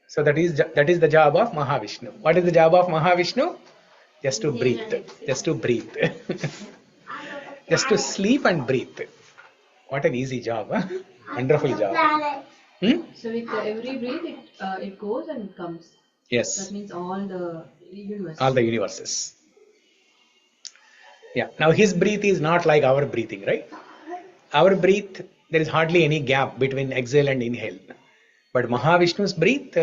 So that is the job of Mahavishnu. What is the job of Mahavishnu? Just to breathe. Just to breathe. Just to sleep and breathe. What an easy job. Huh? Wonderful job. So with every breath, it goes and comes. Yes. That means all the universe. All the universes. Yeah. Now his breath is not like our breathing, right? Our breath, there is hardly any gap between exhale and inhale. But Mahavishnu's breath,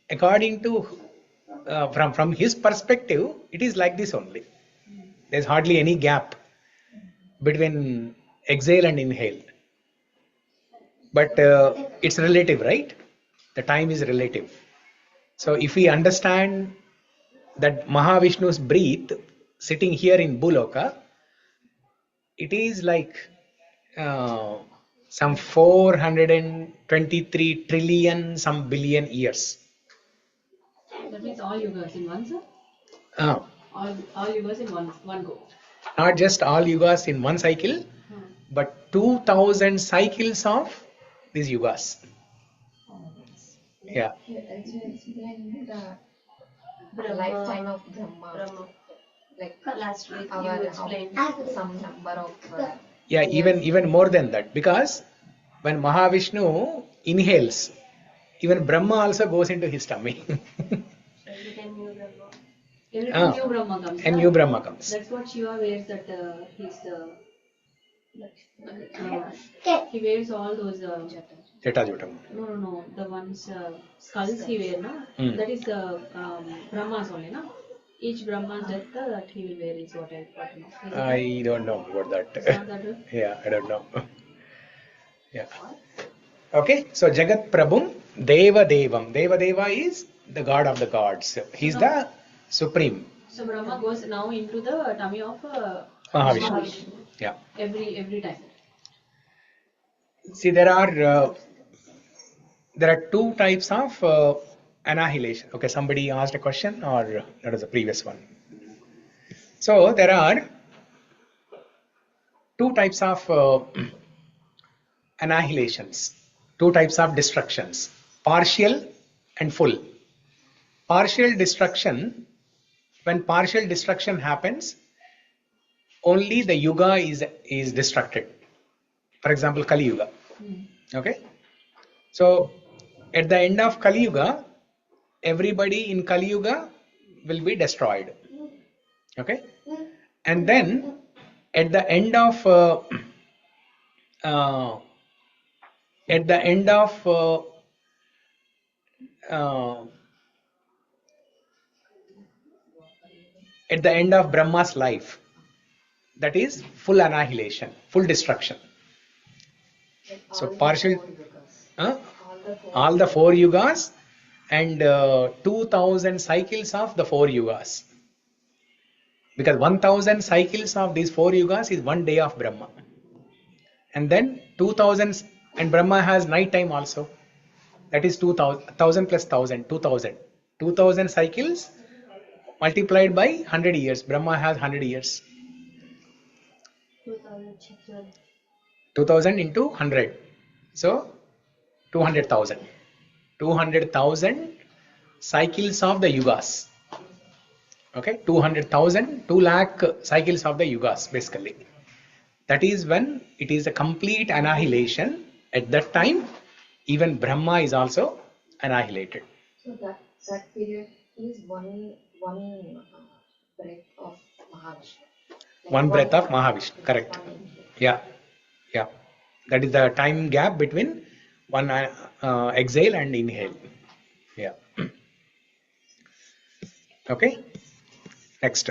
according to, from his perspective, it is like this only. There is hardly any gap between exhale and inhale. But it's relative, right? The time is relative. So if we understand that Mahavishnu's breath sitting here in Bhuloka, it is like some 423 trillion some billion years. That means all yugas in one, sir? All yugas in one go. Not just all yugas in one cycle, but 2000 cycles of these yugas. Yeah. You also explained the lifetime of Brahma. Like last week you explained some number of... Yeah, even more than that. Because when Mahavishnu inhales, even Brahma also goes into his tummy. Every time new Brahma comes. And new Brahma comes. That's what Shiva wears, that he wears all those... Jatajutam. No. The ones, skulls he wears, no? That is the Brahmas only, no? Each Brahma's death that he will wear is what I know. I don't know about that. Yeah, I don't know. Yeah. Okay, so jagatprabhuṁ devadevam. Devadeva is the god of the gods. He's the supreme. So Brahma goes now into the tummy of Mahavishnu. Yeah. Every time. See, there are 2 types of annihilation. Okay, somebody asked a question, or that was the previous one. So there are 2 types of annihilations, 2 types of destructions, partial and full. Partial destruction, when partial destruction happens, only the yuga is destructed. For example, Kali Yuga. Okay? So at the end of Kali Yuga, everybody in Kali Yuga will be destroyed. Okay? And then at the end of Brahma's life, that is full annihilation, full destruction. So partial, all the 4 yugas and 2000 cycles of the 4 yugas. Because 1000 cycles of these 4 yugas is 1 day of Brahma. And then 2000, and Brahma has night time also. That is 2000, 1000 plus 1000, 2000. 2000 cycles multiplied by 100 years. Brahma has 100 years. 2000 into 100. So 200,000. 200,000 cycles of the yugas. Okay, 200,000, 2 lakh cycles of the yugas basically. That is when it is a complete annihilation. At that time, even Brahma is also annihilated. So that period is one breath of Mahavishnu. Like one breath of Mahavishnu, correct. Yeah. That is the time gap between one exhale and inhale. Yeah. Okay. Next.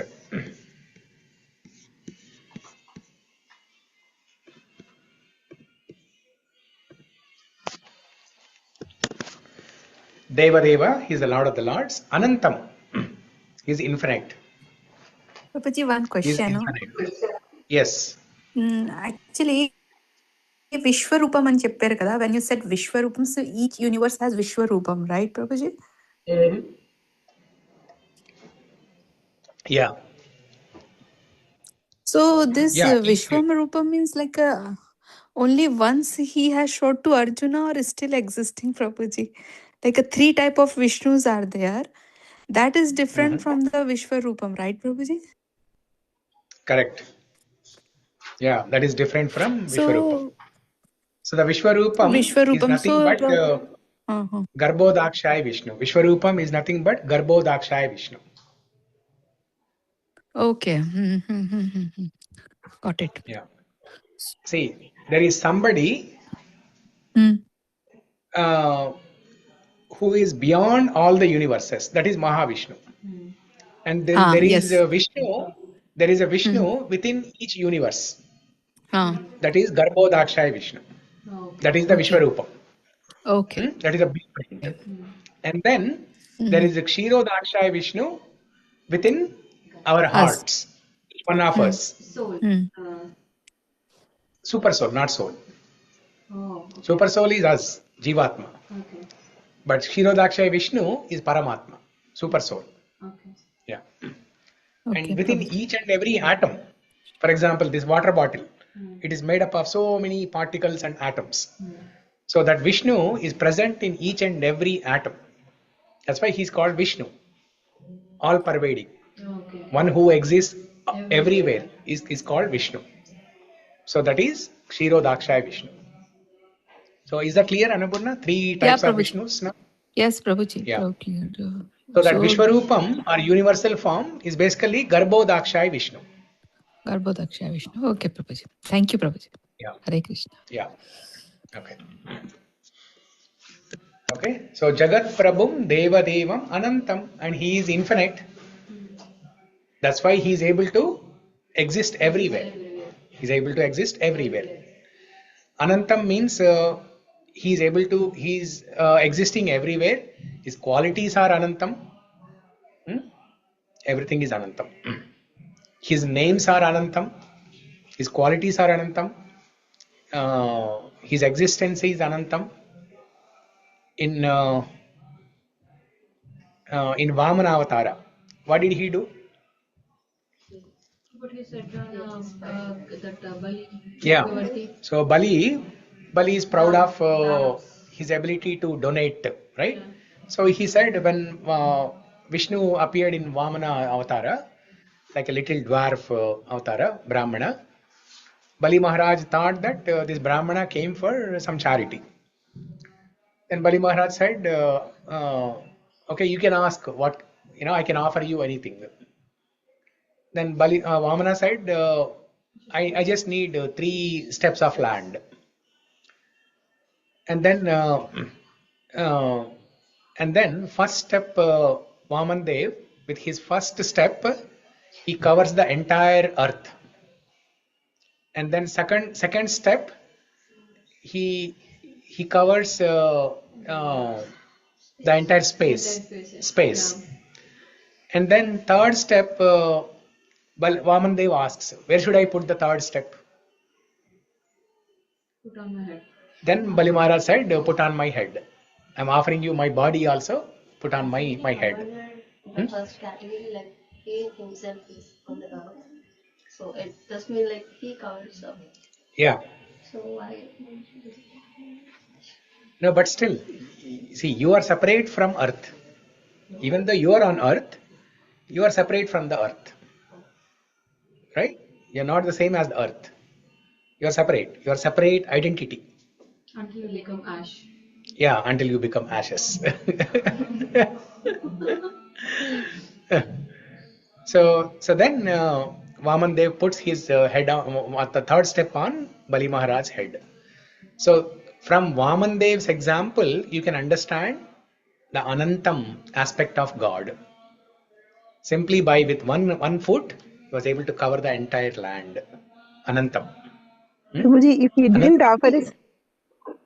Devadeva, he is the Lord of the Lords. Anantam, he is infinite. Prabhuji, one question. Yes. Actually, Vishwarupam అని చెప్పారు కదా. When you said Vishwarupam, so each universe has Vishwarupam, right, Prabhuji? Yeah. So this Vishwarupam means like only once he has showed to Arjuna, or is still existing, Prabhuji? Like 3 type of Vishnus are there. That is different from the Vishwarupam, right, Prabhuji? Correct. Yeah, that is different from Vishwarupam. So the Vishwarupam is nothing but Garbhodakshaya Vishnu. Vishwarupam is nothing but Garbhodakshaya Vishnu. Okay. Got it. Yeah. See, there is somebody who is beyond all the universes. That is Mahavishnu. And then there is a Vishnu. There is a Vishnu within each universe. That is Garbhodakshaya Vishnu. That is the Vishwarupam. Okay. That is a big point. And then there is a Kshirodakshaya Vishnu within our hearts. Each one of us. Soul. Super soul, not soul. Super soul is us, Jivatma. Okay. But Kshirodakshaya Vishnu is Paramatma, super soul. Okay. Yeah. And within each and every atom, for example, this water bottle, it is made up of so many particles and atoms. So that Vishnu is present in each and every atom. That's why he is called Vishnu, all pervading. Okay. One who exists everywhere is called Vishnu. So that is Kshirodakshaya Vishnu. So is that clear, Annapurna? 3 types of Vishnus now? Yes, Prabhuji. Yeah. Clear. So that Vishwarupam or universal form is basically Garbhodakshaya Vishnu. Garbhodakshaya Vishnu. Okay, Prabhuji. Thank you, Prabhuji. Yeah. Hare Krishna. Yeah. Okay. So jagatprabhuṁ devadevamanaṁtaṁ, and he is infinite. That's why he is able to exist everywhere. He is able to exist everywhere. Anantam means he is existing everywhere. His qualities are Anantam. Everything is Anantam. His names are Anantam. His qualities are Anantam. His existence is Anantam. In Vamana Avatara, what did he do? What he said that Bali. Yeah. So Bali is proud of his ability to donate, right? So he said when Vishnu appeared in Vamana Avatara, like a little dwarf Avatara, Brahmana, Bali Maharaj thought that this Brahmana came for some charity. Then Bali Maharaj said, okay, you can ask what, I can offer you anything. Then Vamana said, I just need 3 steps of land. And then first step, Vamandev, with his first step, he covers the entire earth. And then second step, he covers the entire space. And then third step, Vamandev asks, where should I put the third step? Put on my head. Then Bali Maharaj said, put on my head. I'm offering you my body also, put on my head. The first category, like he himself is on the earth. So it does mean like he covers up. Yeah. So why? No, but still, see, you are separate from earth. Even though you are on earth, you are separate from the earth. Right? You are not the same as the earth. You are separate. You are separate identity. Until you become ash. Yeah, until you become ashes. So then Vaman Dev puts his head on, at the third step on Bali Maharaj's head. So from Vaman Dev's example, you can understand the Anantam aspect of God. Simply by with one foot, he was able to cover the entire land. Anantam. Prabhuji, if he didn't Anantam. offer his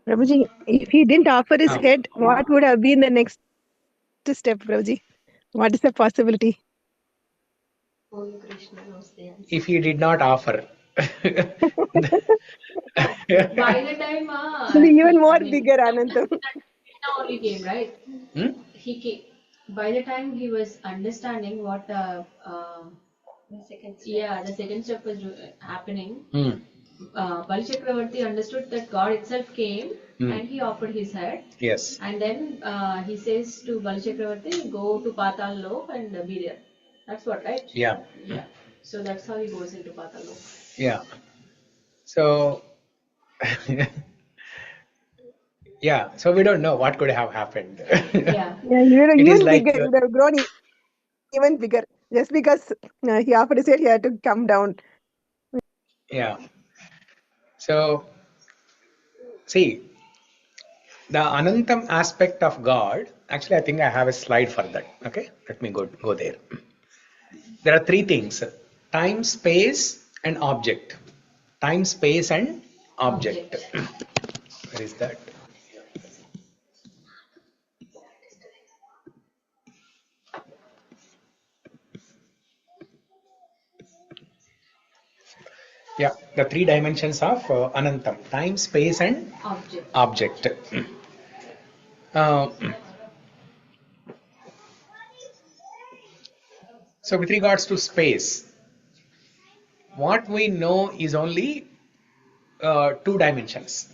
Prabhuji, if he didn't offer his head, what would have been the next step, Prabhuji? What is the possibility? Only Krishna knows the answer. If he did not offer. By the time Even more bigger Anantam. Krishna only came, right? He came. By the time he was understanding what The second step. the second step was happening, Bali Chakravarti understood that God itself came and he offered his head. Yes. And then he says to Bali Chakravarti, go to Patal Lok and be there. That's what, right? Yeah. Yeah. So that's how he goes into Patal Lok. Yeah. So, yeah. So we don't know what could have happened. Yeah. Yeah, It is even like bigger. It would have grown even bigger. Just because he offered his head, he had to come down. Yeah. So, see, the Anantam aspect of God, actually, I think I have a slide for that. Okay, let me go there. There are three things: time, space, and object. Time, space, and object. Where is that? Yeah, the three dimensions of Anantam: time, space, and object. So with regards to space, what we know is only 2 dimensions.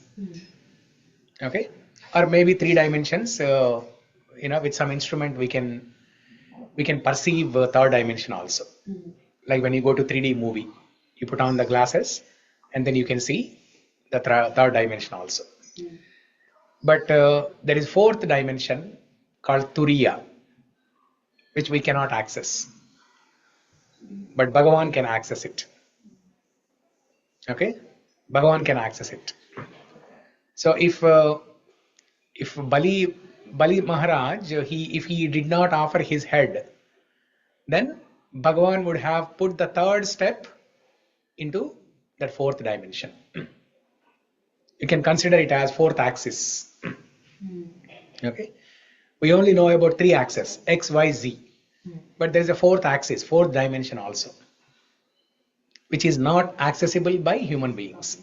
Okay, or maybe 3 dimensions. With some instrument we can perceive third dimension also. Like when you go to 3D movie, you put on the glasses and then you can see the third dimension also. But there is 4th dimension called Turiya, which we cannot access. But Bhagavan can access it. Okay, Bhagavan can access it. So if Bali Maharaj, if he did not offer his head, then Bhagavan would have put the third step into that 4th dimension. You can consider it as 4th axis. Okay, we only know about 3 axes, X, Y, Z, but there is a 4th axis, 4th dimension also, which is not accessible by human beings.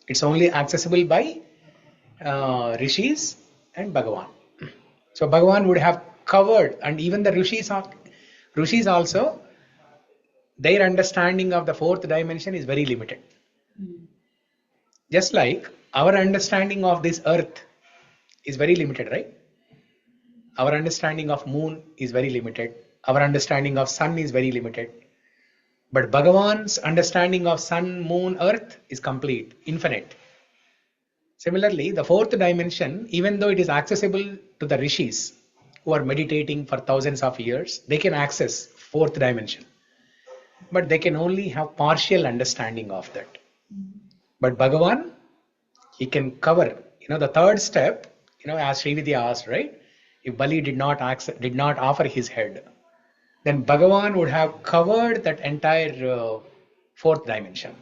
It's only accessible by rishis and Bhagavan. So Bhagavan would have covered, and even the rishis also, their understanding of the 4th dimension is very limited. Just like our understanding of this earth is very limited, right? Our understanding of moon is very limited. Our understanding of sun is very limited. But Bhagavan's understanding of sun, moon, earth is complete, infinite. Similarly, the 4th dimension, even though it is accessible to the rishis who are meditating for thousands of years, they can access 4th dimension. But they can only have partial understanding of that. But Bhagavan, he can cover, the 3rd step, as Srividya asked, right? If Bali did not offer his head, then Bhagavan would have covered that entire 4th dimension.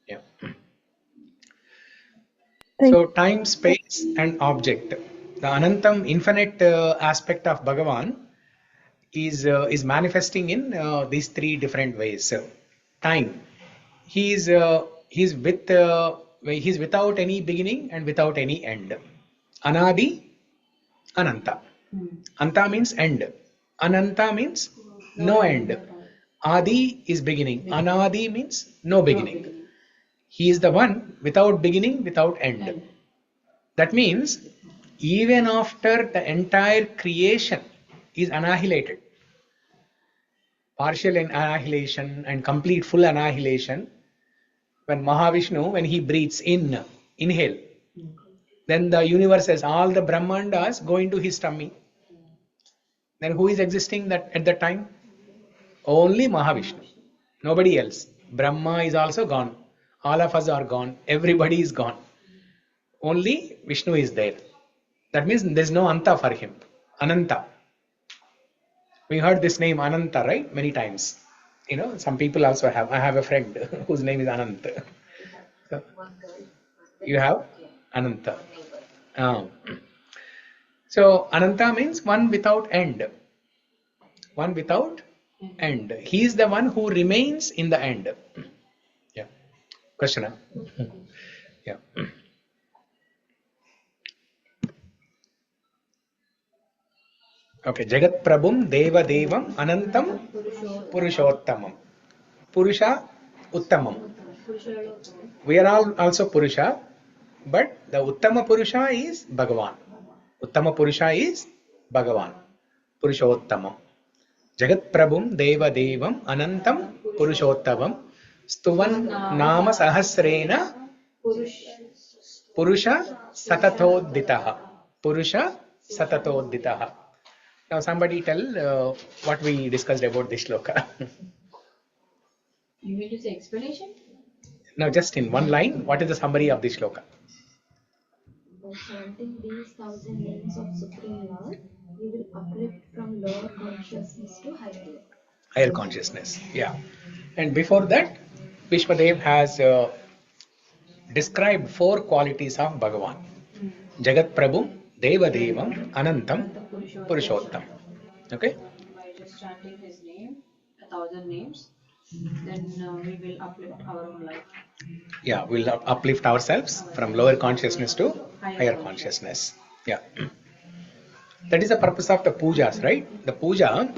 Yeah. So time, space, and object. The Anantam, infinite aspect of Bhagavan is manifesting in these 3 different ways. Time. He's without any beginning and without any end. Anadi, Ananta. Anta means end. Ananta means no end. Adi is beginning. Anadi means no beginning. He is the one without beginning, without end. That means even after the entire creation is annihilated, partial annihilation and complete full annihilation, when Mahavishnu, when he breathes in, inhale, then the universe says all the Brahmandas go into his tummy. Then who is existing that at that time? Only Mahavishnu. Nobody else. Brahma is also gone. All of us are gone. Everybody is gone. Only Vishnu is there. That means there is no Anta for him. Ananta. We heard this name Ananta, right? Many times. You know, some people also have. I have a friend whose name is Ananta. So, you have Ananta. So Ananta means one without end. One without end. He is the one who remains in the end. Yeah. Question? Yeah. Okay. Jagatprabhuṁ devadevam anantam puruṣōttamam. Purusha uttamam. We are all also Purusha, but the Uttama Purusha is Bhagavan. Uttama Purusha is Bhagavan. Puruṣōttamam. Jagatprabhuṁ devadevam anantam puruṣōttamam stuvannāmasahasreṇa puruṣaḥ satatōtthitaḥ. Puruṣaḥ satatōtthitaḥ. Now somebody tell what we discussed about this shloka. You mean to say explanation? Now just in one line, what is the summary of this shloka? By chanting these 1,000 names of Supreme Lord, we will uplift from lower consciousness to higher. Higher consciousness, yeah. And before that, Bhishma has described 4 qualities of Bhagavan. Jagatprabhuṁ, devadevam, anantam, puruṣōttamam. Okay? By just chanting his name, 1,000 names, then we will uplift our own life. Yeah, we'll uplift ourselves from lower consciousness to higher consciousness. Yeah. That is the purpose of the pujas, right? The puja.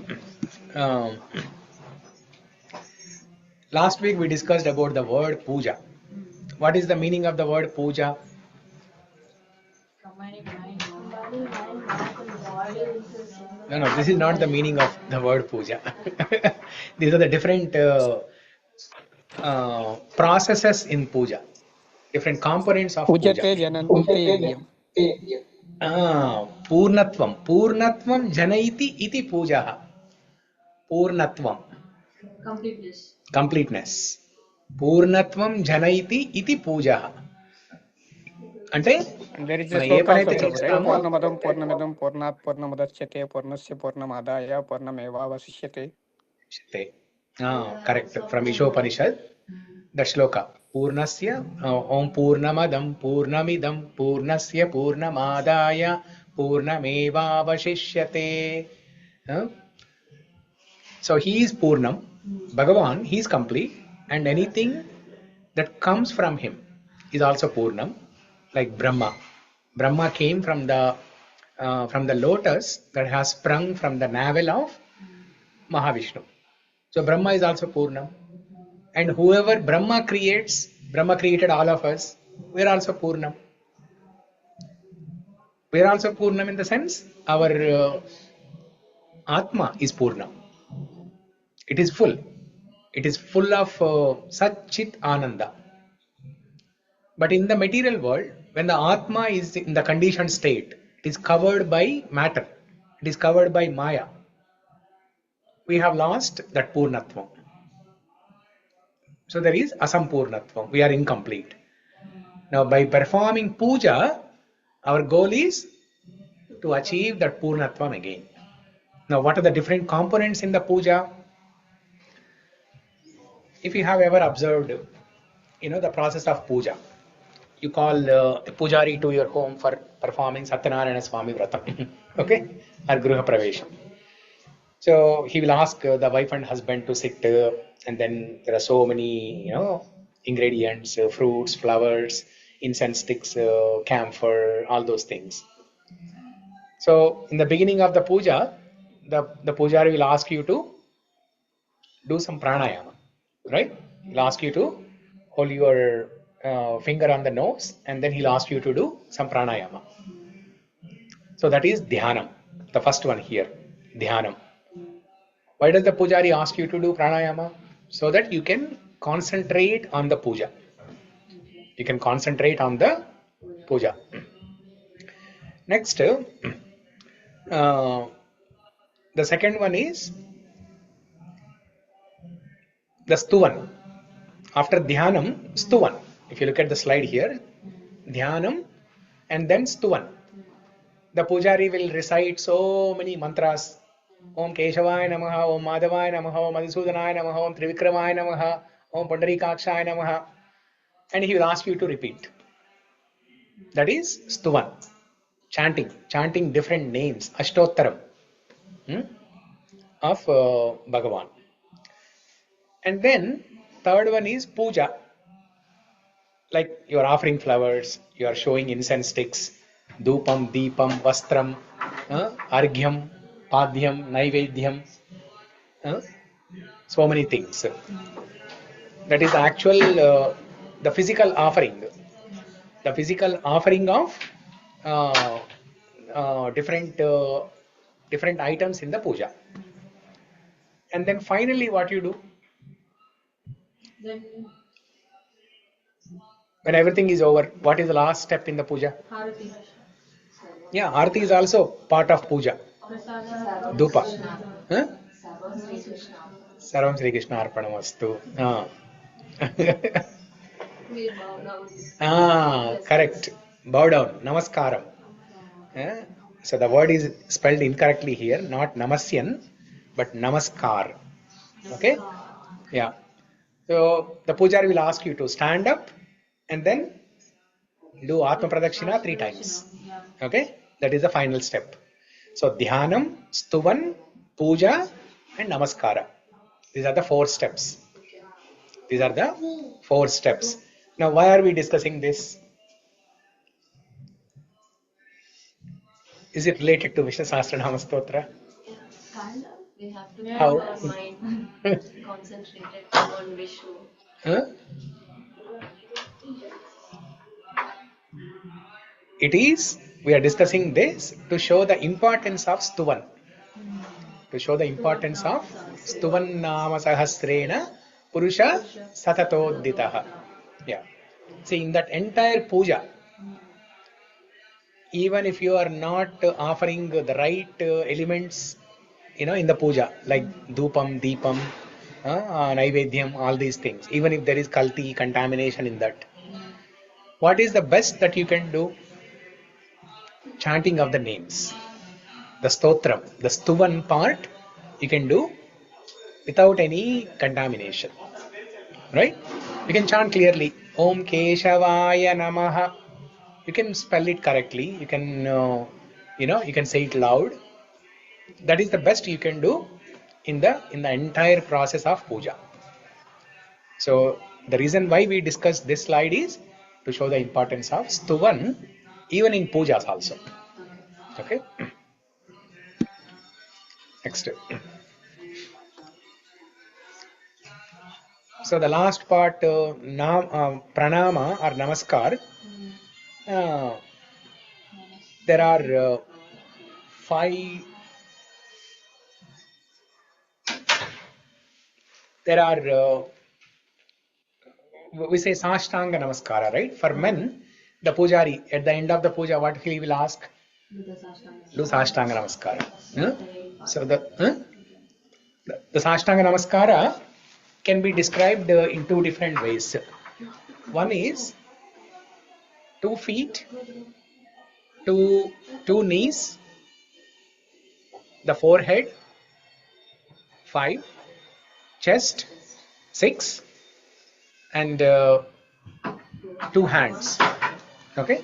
Last week we discussed about the word puja. What is the meaning of the word puja? No, this is not the meaning of the word puja. These are the different processes in puja, different components of puja. Purnatvam. Purnatvam janaiti iti pujaha. Purnatvam. Completeness. Completeness. Purnatvam janaiti iti pujaha. అంటే ఏ పని అయితే చేస్తామో పూర్ణమదం పూర్ణమిదం పూర్ణాత్ పూర్ణముదచ్యతే పూర్ణస్య పూర్ణమాదాయ పూర్ణమేవావశిష్యతే. Correct. From Ishopanishad, the shloka. Purnasya Om Purnamadaṁ Purnamidam Purnasya Purnamadaya Purnamevavashishyate. So he is Purnam. Bhagavan, he is complete, and anything that comes from him is also Purnam. Like Brahma. Brahma came from the lotus that has sprung from the navel of Mahavishnu. So Brahma is also Purnam. And whoever Brahma creates, Brahma created all of us, we are also Purnam. We are also Purnam in the sense our Atma is Purnam. It is full. It is full of Sat-Chit Ananda. But in the material world, when the Atma is in the conditioned state, it is covered by matter. It is covered by Maya. We have lost that Purnatvam. So there is Asampurnatvam. We are incomplete. Now by performing puja, our goal is to achieve that Purnatvam again. Now what are the different components in the puja? If you have ever observed, the process of puja, you call a pujari to your home for performing Satyanarayana Swami Vratam, okay, or Gruha Pravesham. So he will ask the wife and husband to sit, and then there are so many, ingredients, fruits, flowers, incense sticks, camphor, all those things. So in the beginning of the puja, the pujari will ask you to do some pranayama, right? He'll ask you to hold your finger on the nose, and then he'll ask you to do some pranayama. So that is dhyanam, the first one here, dhyanam. Why does the pujari ask you to do pranayama? So that you can concentrate on the puja. You can concentrate on the puja. Next, the second one is the stuvan. After dhyanam, stuvan. If you look at the slide here, dhyanam and then stuvan. The pujari will recite so many mantras. Om Keshavaya Namaha, Om Madhavaya Namaha, Om Madhusudanaya Namaha, Om Trivikramaya Namaha, Om Pundarikakshaya Namaha. And he will ask you to repeat. That is stuvan. Chanting different names, Ashtotharam of Bhagavan. And then third one is puja. Like you are offering flowers, you are showing incense sticks, dhupam, deepam, vastram, arghyam, padhyam, naivedyam, so many things. That is the actual, the physical offering. The physical offering of different items in the puja. And then finally what you do? Then when everything is over, what is the last step in the puja? Harati. Yeah, Arati is also part of puja. Prasada. Dhupa. Sarvam Sri Krishna. Sarvam Sri Krishna Arpanamastu. We bow down. Correct. Bow down. Namaskaram. So the word is spelled incorrectly here, not namasyan, but namaskar. Okay? Yeah. So the pujari will ask you to stand up and then do Atma Pradakshina 3 times. Okay? That is the final step. So dhyanam, stuvan, puja and namaskara. These are the 4 steps. These are the 4 steps. Now why are we discussing this? Is it related to Vishnu Sahasra Nāma Stotram? Kind of. We have to keep How? our mind concentrated on Vishnu. It is, we are discussing this to show the importance of stuvan. To show the importance of stuvannāmasahasreṇa puruṣaḥ satatōtthitaḥ. Yeah. See, in that entire puja, even if you are not offering the right elements, in the puja, like dhupam, deepam, naivedyam, all these things, even if there is kalti, contamination in that, what is the best that you can do? Chanting of the names. The stotram, the stuvan part, you can do without any contamination. Right? You can chant clearly, Om Keshavaya Namaha. You can spell it correctly. You can, you can say it loud. That is the best you can do in the entire process of puja. So the reason why we discuss this slide is to show the importance of stuvan even in pujas also. Okay. Next. So the last part, pranama or namaskar. There are 5. There are we say Sashtanga Namaskara, right? For men, the pujari at the end of the puja, what he will ask? Do Sashtanga Namaskara. So the Sashtanga Namaskara can be described in 2 different ways. One is 2 feet, 2 knees, the forehead 5, chest 6, and 2 hands. Okay?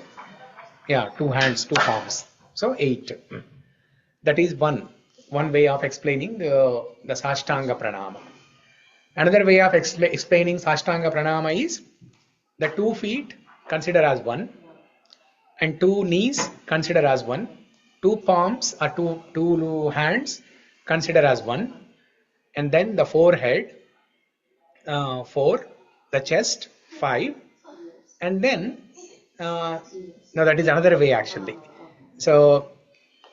Yeah, 2 hands, 2 palms. So 8. That is one way of explaining the Sashtanga Pranama. Another way of explaining Sashtanga Pranama is the 2 feet consider as 1, and 2 knees consider as 1, 2 palms or 2 hands consider as 1, and then the forehead 4, the chest 5, and then no, that is another way actually. So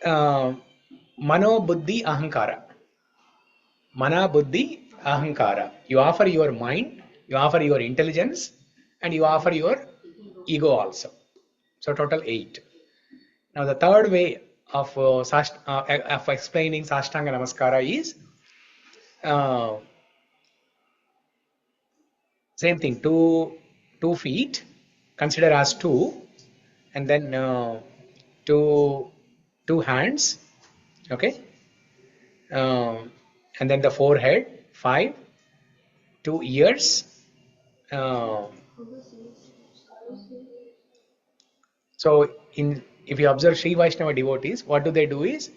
mano buddhi ahankara. Mana buddhi ahankara. You offer your mind, you offer your intelligence, and you offer your ego also. So total 8. Now the third way of explaining Sashtanga Namaskara is same thing, 2 feet, consider as 2, and then 2 hands, okay, and then the forehead 5, 2 ears. So if you observe Sri Vaishnava devotees, what do? Is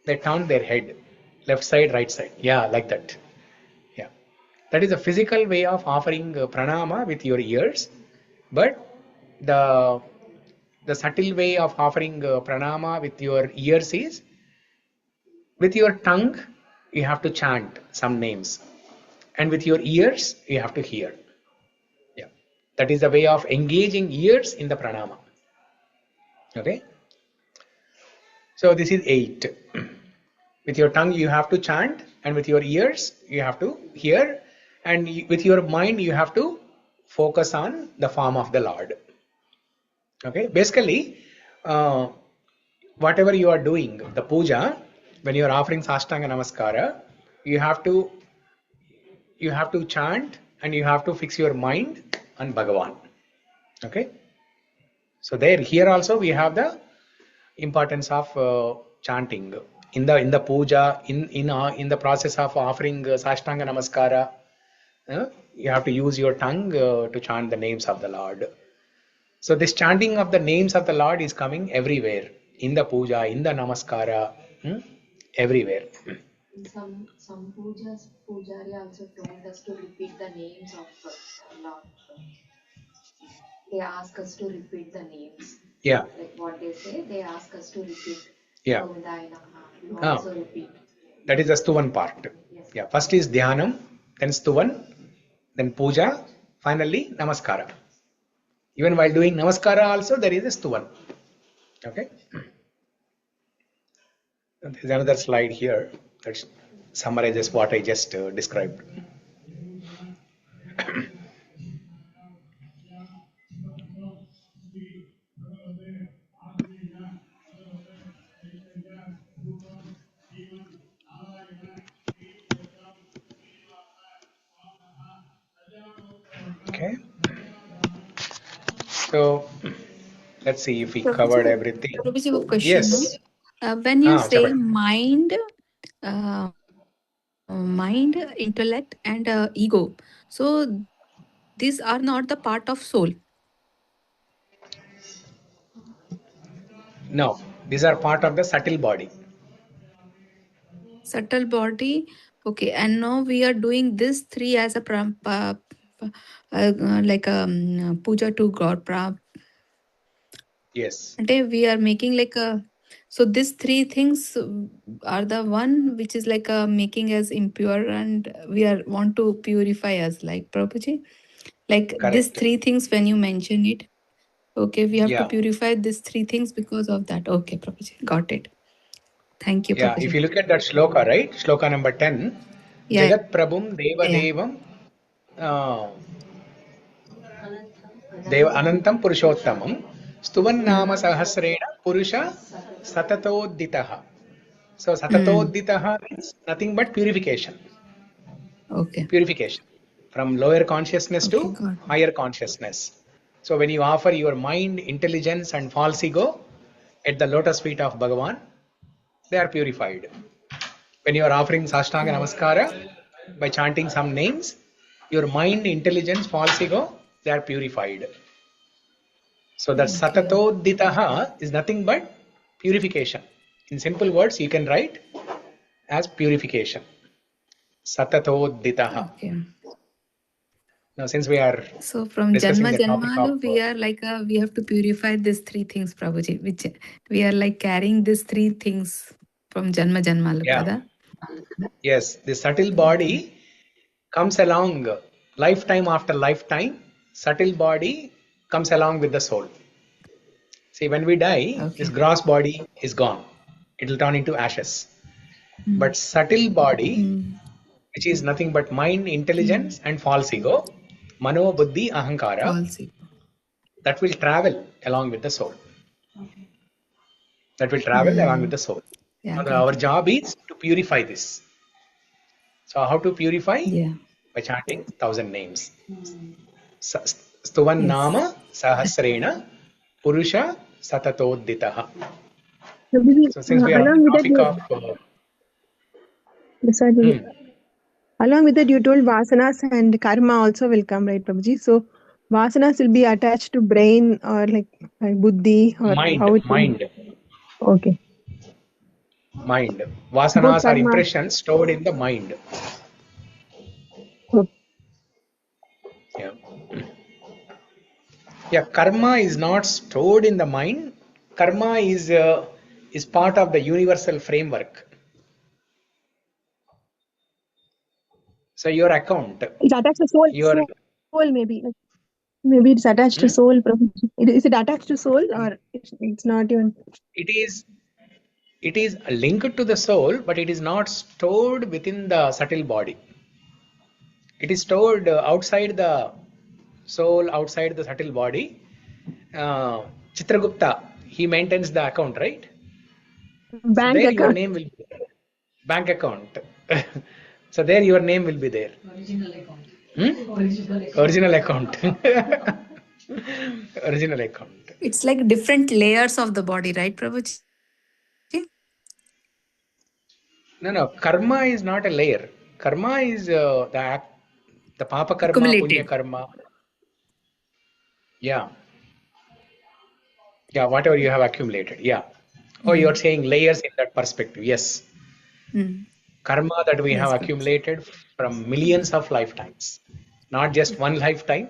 they turn their head left side, right side, yeah, like that. Yeah, that is a physical way of offering pranama with your ears, but the subtle way of offering pranama with your ears is with your tongue you have to chant some names, and with your ears you have to hear. Yeah, that is the way of engaging ears in the pranama. Okay, so this is 8. With your tongue you have to chant, and with your ears you have to hear, and with your mind you have to focus on the form of the Lord. Okay, basically whatever you are doing, the puja, when you are offering Sashtanga Namaskara, you have to chant, and you have to fix your mind on Bhagavan. Okay, so here also we have the importance of chanting in the puja, in the process of offering Sashtanga Namaskara. You have to use your tongue to chant the names of the Lord. So this chanting of the names of the Lord is coming everywhere, in the puja, in the namaskara, everywhere. Some pujas, Pujari also told us to repeat the names of Lord. They ask us to repeat the names. Yeah. Like what they say, they ask us to repeat. Yeah. You also repeat. That is the stuvan part. Yes. Yeah. First is dhyanam, then stuvan, then puja, finally namaskara. Even while doing namaskara also there is a stuvan. Okay. There is another slide here that summarizes what I just described. Okay. So let's see if we covered everything. Prabhuji, a question. Yes. When you say Chapati. mind, intellect, and ego, so these are not the part of soul. No, these are part of the subtle body. Subtle body. Okay, and now we are doing this 3 as a like a puja to God. Yes. And we are making like a. So these 3 things are the one which is like making us impure, and we want to purify us, like Prabhuji. Like Correct. these 3 things when you mention it. Okay, we have to purify these 3 things because of that. Okay, Prabhuji, got it. Thank you, Prabhuji. If you look at that shloka, right? Shloka number 10. Jagatprabhuṁ devadevamanaṁtam puruṣōttamam stuvannāmasahasreṇa puruṣaḥ satatōtthitaḥ. So satatōtthitaḥ means nothing but purification. Okay. Purification from lower consciousness to higher consciousness. So when you offer your mind, intelligence, and false ego at the lotus feet of Bhagavan, they are purified. When you are offering Sashtanga Namaskara, by chanting some names, your mind, intelligence, false ego, they are purified. So that satatōtthitaḥ is nothing but purification. In simple words, you can write as purification. Satatōtthitaḥ. Okay. Now, since we are from Janma Janmalu, we are like we have to purify these 3 things, Prabhuji, which we are like carrying these 3 things from Janma Janmalu. Yeah. Yes, the subtle body comes along lifetime after lifetime. Subtle body comes along with the soul. See, when we die, this gross body is gone. It will turn into ashes. But subtle body, which is nothing but mind, intelligence, and false ego, mano, buddhi, ahankara, that will travel along with the soul. That will travel along with the soul. And our job is to purify this. So how to purify? By chanting 1,000 names. Stuvannāmasahasreṇa puruṣaḥ satatōtthitaḥ. So since we are on the topic of along with that, you told vasanas and karma also will come, right, Prabhuji? So vasanas will be attached to brain or like buddhi or how it mind. Okay. Mind. Vasanas are impressions stored in the mind. Yeah, karma is not stored in the mind. Karma is part of the universal framework. So your account. It's attached to soul. Soul maybe. Maybe it's attached to soul. Is it attached to soul or it's not even? It is linked to the soul, but it is not stored within the subtle body. It is stored outside the soul, outside the subtle body. Chitragupta, he maintains the account, right? Bank there account. Your name will be there. Bank account. So there your name will be there. Original account. Original account. Original account. It's like different layers of the body, right, Prabhuji? No. Karma is not a layer. Karma is the papa karma, punya karma. Yeah. Yeah, whatever you have accumulated. Yeah. Oh, you are saying layers in that perspective. Yes. Karma that we have accumulated from millions of lifetimes. Not just one lifetime,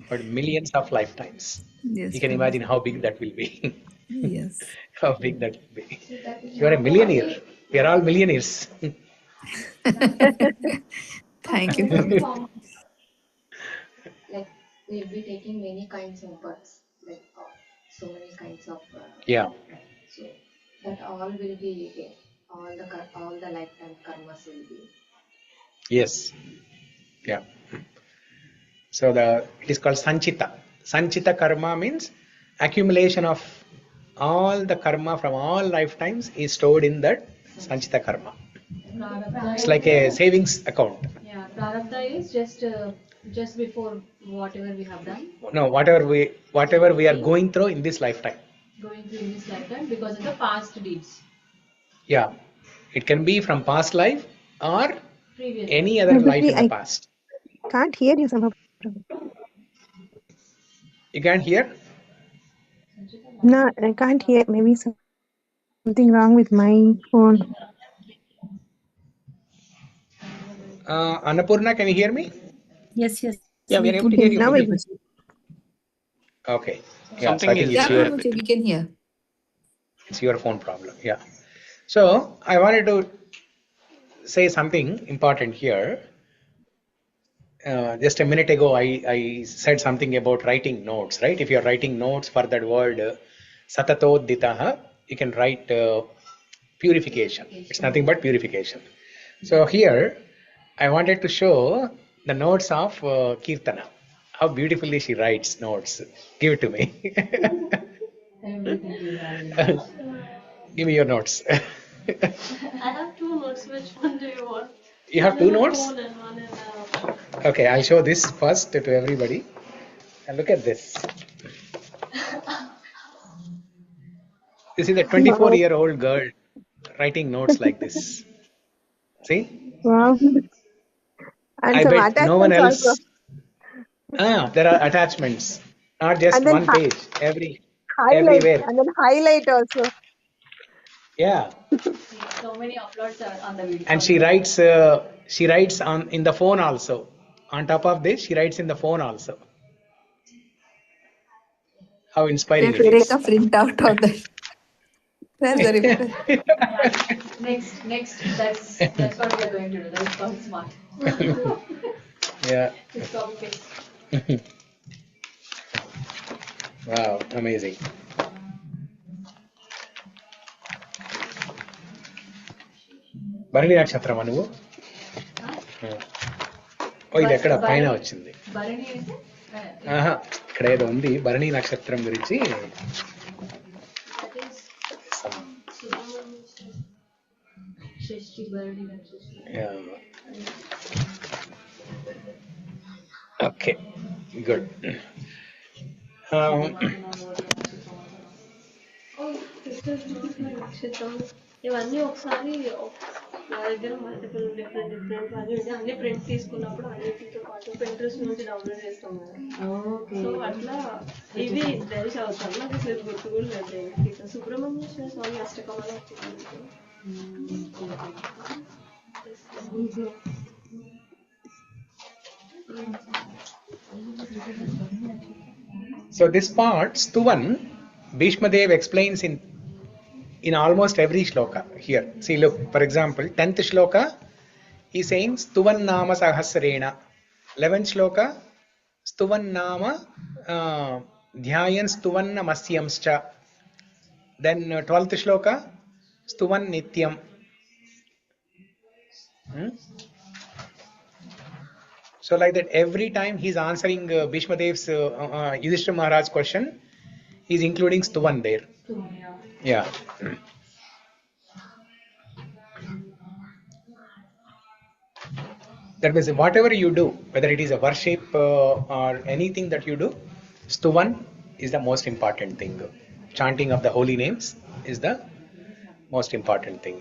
but millions of lifetimes. You can imagine how big that will be. Yes. How big that will be. You are a millionaire. We are all millionaires. Thank you. Like we'll be taking many kinds of births, like so many kinds of. Yeah. So that all will be there. All the lifetime karmas will be. Yes. Yeah. So it is called sanchita. Sanchita karma means accumulation of all the karma from all lifetimes is stored in that sanchita karma. It's like a savings account. Yeah, prarabdha is just before whatever we have done. No, whatever we are going through in this lifetime. Going through in this lifetime because of the past deeds. Yeah, it can be from past life or previous any other life in the past. Can't hear you somehow. You can't hear? No, I can't hear. Maybe something wrong with my phone. Annapurna, can you hear me? Yes. Yeah, we are able to hear you. Now Okay. Yeah, so I think we can hear. It's your phone problem. Yeah. So I wanted to say something important here. Just a minute ago, I said something about writing notes, right? If you're writing notes for that word satatōtthitaḥ, you can write purification. It's nothing but purification. So here, I wanted to show the notes of Kirtana. How beautifully she writes notes. Give it to me. Give me your notes. I have 2 notes. Which one do you want? You have 2 notes? One and one in Okay, I'll show this first to everybody. And look at this. This is a 24-year-old girl writing notes like this. See? Wow. And I some bet no one else. Also. There are attachments. Not just one page. Everywhere. And then highlight also. Yeah. So many uploads are on the video. And she writes in the phone also. On top of this, she writes in the phone also. How inspiring it is. Take a print out of that. That's the reply. Next. That's what we are going to do. That's called smart. Yeah. It's copy paste. Wow, amazing. Bharani నక్షత్రమా నువ్వు? ఓ ఇది ఎక్కడ పైన వచ్చింది. భరణి అంటే ఇక్కడ ఏదో ఉంది భరణి నక్షత్రం గురించి. Okay, good. నక్షత్రం ఇవన్నీ ఒకసారి నా దగ్గర మల్టిపుల్ డిఫరెంట్ అన్ని ప్రింట్ తీసుకున్నప్పుడు అన్నిటితో పాటు Pinterest నుంచి డౌన్లోడ్ చేస్తాం కదా. సో అట్లా ఇవి తెలిసి అవుతాను. నాకు అసలు గుర్తు కూడా లేదు. సుబ్రహ్మణ్యేశ్వర స్వామి అష్టకమలం. So this part, Stuvan, Bhishma Dev explains in almost every shloka here. See, look, for example, 10th shloka, he is saying stuvannāmasahasreṇa. 11th shloka, stuvannāma dhyayan stuvannāmasahasreṇa. Then 12th shloka, stuvannītyam. So like that, every time he is answering Bhishma Dev's Yudhistira Maharaj's question, he is including Stuvan there. Yeah. That means whatever you do, whether it is a worship or anything that you do, Stuvan is the most important thing. Chanting of the holy names is the most important thing.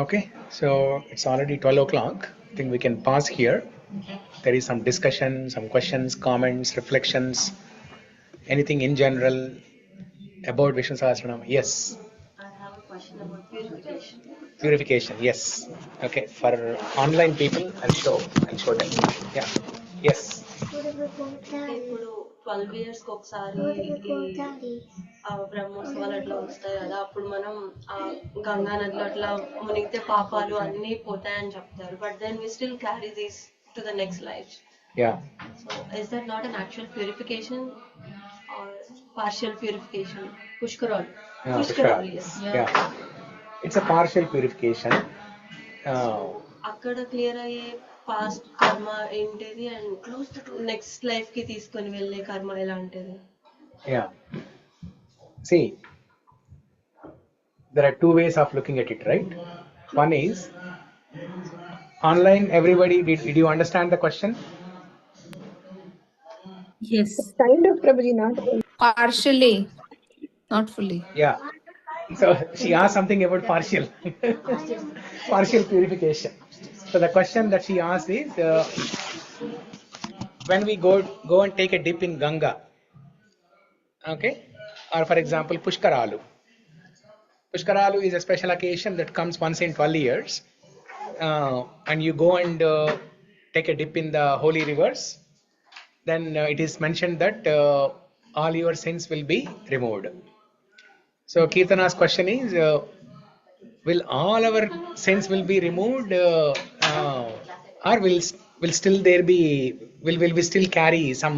Okay, so it's already 12 o'clock. I think we can pause here. There is some discussion, some questions, comments, reflections, anything in general about Vishnu Sahasra Nāma. Yes. I have a question about purification. Purification, yes. Okay, for online people, I'll show them. Yeah. Yes. ఇప్పుడు 12 years కి ఒకసారి బ్రహ్మోత్సవాలు అట్లా వస్తాయి కదా. అప్పుడు మనం గంగా నదిలో అట్లా మునిగితే పాపాలు అన్నీ పోతాయని చెప్తారు. But then we still carry these to the next life. Yeah. So is that not an actual purification or partial purification? Pushkaralu. Yes. Yeah. It's a partial purification. అక్కడ క్లియర్ అయ్యే పాస్ట్ కర్మ ఏంటిది అండ్ నెక్స్ట్ లైఫ్ కి తీసుకొని వెళ్ళే కర్మ ఎలాంటిది? Yeah. See, there are two ways of looking at it, right? One is online. Everybody, did you understand the question? Yes. Kind of, Prabhuji, not Partially, not fully. Yeah. So she asked something about partial purification. So the question that she asked is, when we go and take a dip in Ganga, okay, or for example Pushkaralu. Pushkaralu is a special occasion that comes once in 12 years, and you go and take a dip in the holy rivers. Then it is mentioned that all your sins will be removed. So Kirtana's question is, will all our sins will be removed, or will still there be, will we still carry some?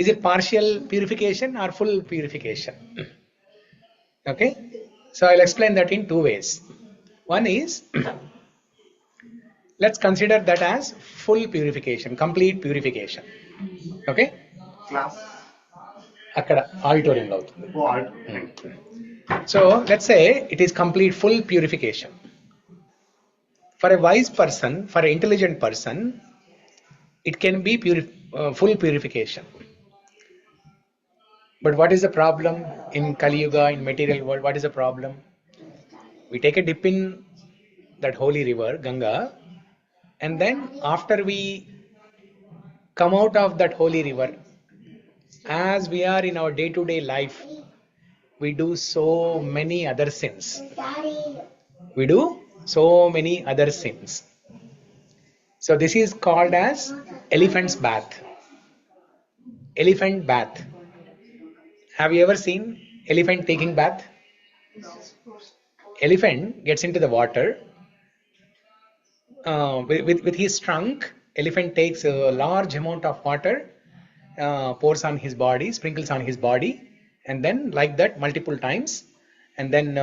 Is it partial purification or full purification? Okay, so I'll explain that in two ways. One is, let's consider that as full purification, complete purification. Okay, Class. akkada auditorium lo avutundi. So let's say it is complete full purification. For a wise person, for an intelligent person, it can be full purification. But what is the problem in Kali Yuga, in material world? What is the problem? We take a dip in that holy river, Ganga, and then after we come out of that holy river, as we are in our day-to-day life, we do so many other sins. We do so many other sins. So this is called as elephant's bath. Elephant bath. Have you ever seen elephant taking bath? Elephant gets into the water. With his trunk, elephant takes a large amount of water, pours on his body, sprinkles on his body, and then like that multiple times, and then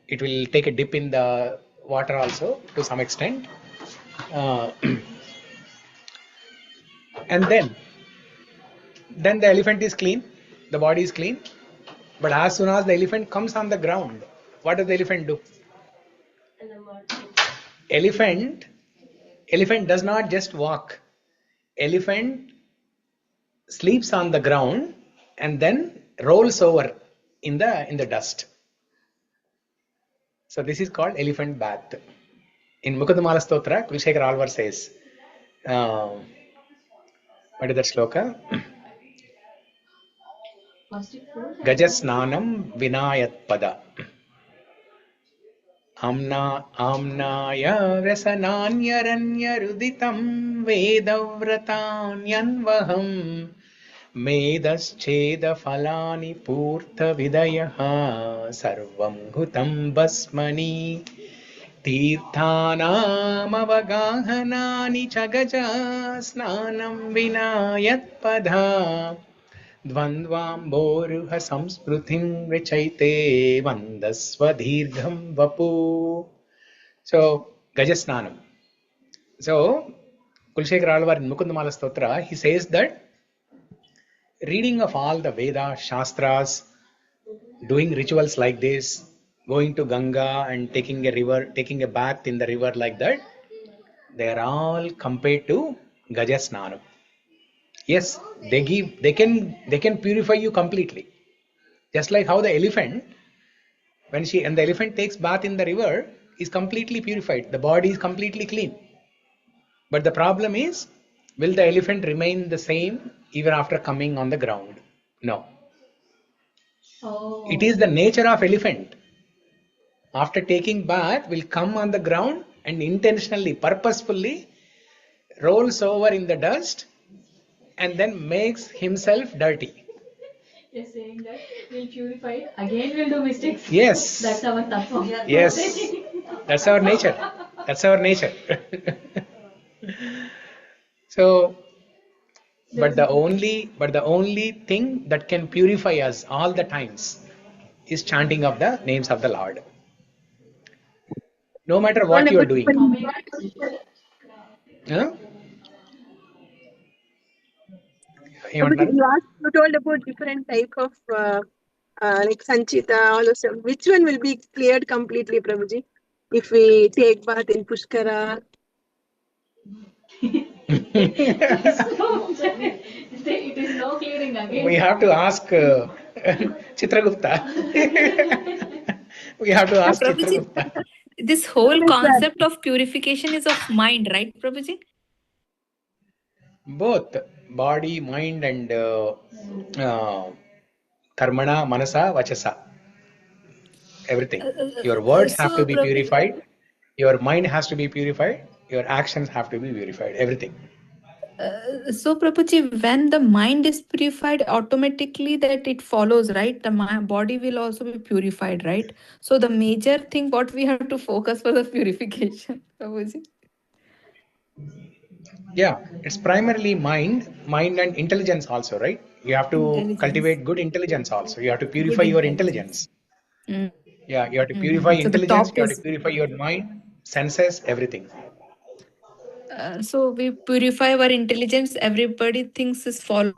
it will take a dip in the water also to some extent, and then the elephant is clean, the body is clean. But as soon as the elephant comes on the ground, what does the elephant do? Elephant does not just walk. Elephant sleeps on the ground and then rolls over in the dust. So this is called elephant bath. In Mukundamala Stotra, Kulshekara Alvar says, what is that shloka? Gajasnanam vinayat pada. Amnaya vyasananyaranyaruditam vedavratanyanvaham medascheda falani purtha vidayaha sarvam hutam basmani tirthanam avagahanani chagaja snanam vinayat padha Dvandvamboruha samspruthim richaite vandasva dirgham vapu. So, Gajasnanam. So, Kulshekara Alvar in Mukundamala Stotra, he says that reading of all the Vedas, Shastras, doing rituals like this, going to Ganga and taking a bath in the river like that, they are all compared to Gajasnanam. Yes, they can purify you completely. Just like how the elephant, when the elephant takes bath in the river, is completely purified. The body is completely clean. But the problem is, will the elephant remain the same even after coming on the ground? No. It is the nature of elephant. After taking bath, will come on the ground and intentionally, purposefully rolls over in the dust and then makes himself dirty. You're saying that we'll purify it, again we'll do mistakes. Yes. That's our tattva. Yes. That's our nature. That's our nature. So, but the only thing that can purify us all the times is chanting of the names of the Lord. No matter what you are doing. Huh? You told about different type of like Sanchita, all those stuff. Which one will be cleared completely, Prabhuji? If we take bath in Pushkara? It is no clearing again. We have to ask Chitragupta. We have to ask Prabhuji, Chitragupta. this whole concept of purification is of mind, right, Prabhuji? Both body, mind, and karmana, manasa, vachasa. Everything. Your words have to be purified. Your mind has to be purified. Your actions have to be purified. Everything. So, Prabhuji, when the mind is purified, automatically that it follows, right? The body will also be purified, right? So, the major thing what we have to focus for the purification, Prabhuji. Yeah, it's primarily mind and intelligence also, right? You have to cultivate good intelligence also. You have to purify your intelligence. Yeah, you have to purify intelligence. You have to purify your mind, senses, everything. So we purify our intelligence. Everybody thinks this follows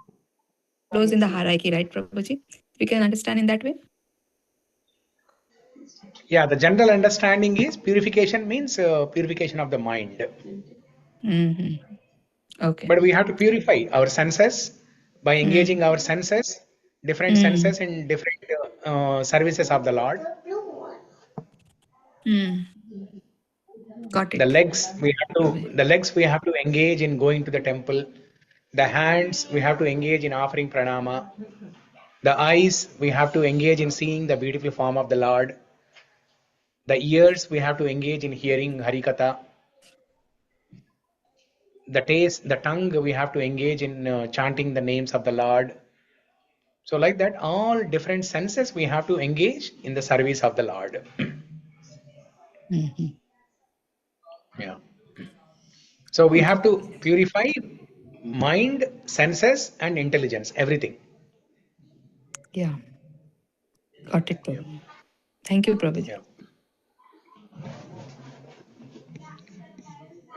in the hierarchy, right, Prabhuji? We can understand in that way. Yeah, the general understanding is purification means purification of the mind. Okay. But we have to purify our senses by engaging our senses, different senses in different services of the Lord. Got it. The legs we have to engage in going to the temple. The hands we have to engage in offering pranama. The eyes we have to engage in seeing the beautiful form of the Lord. The ears we have to engage in hearing Harikatha. The tongue we have to engage in chanting the names of the Lord. So like that, all different senses we have to engage in the service of the Lord. Yeah. So we have to purify mind, senses, and intelligence, everything. Yeah. Got it, Prabhu. Thank you, Prabhuji. Yeah.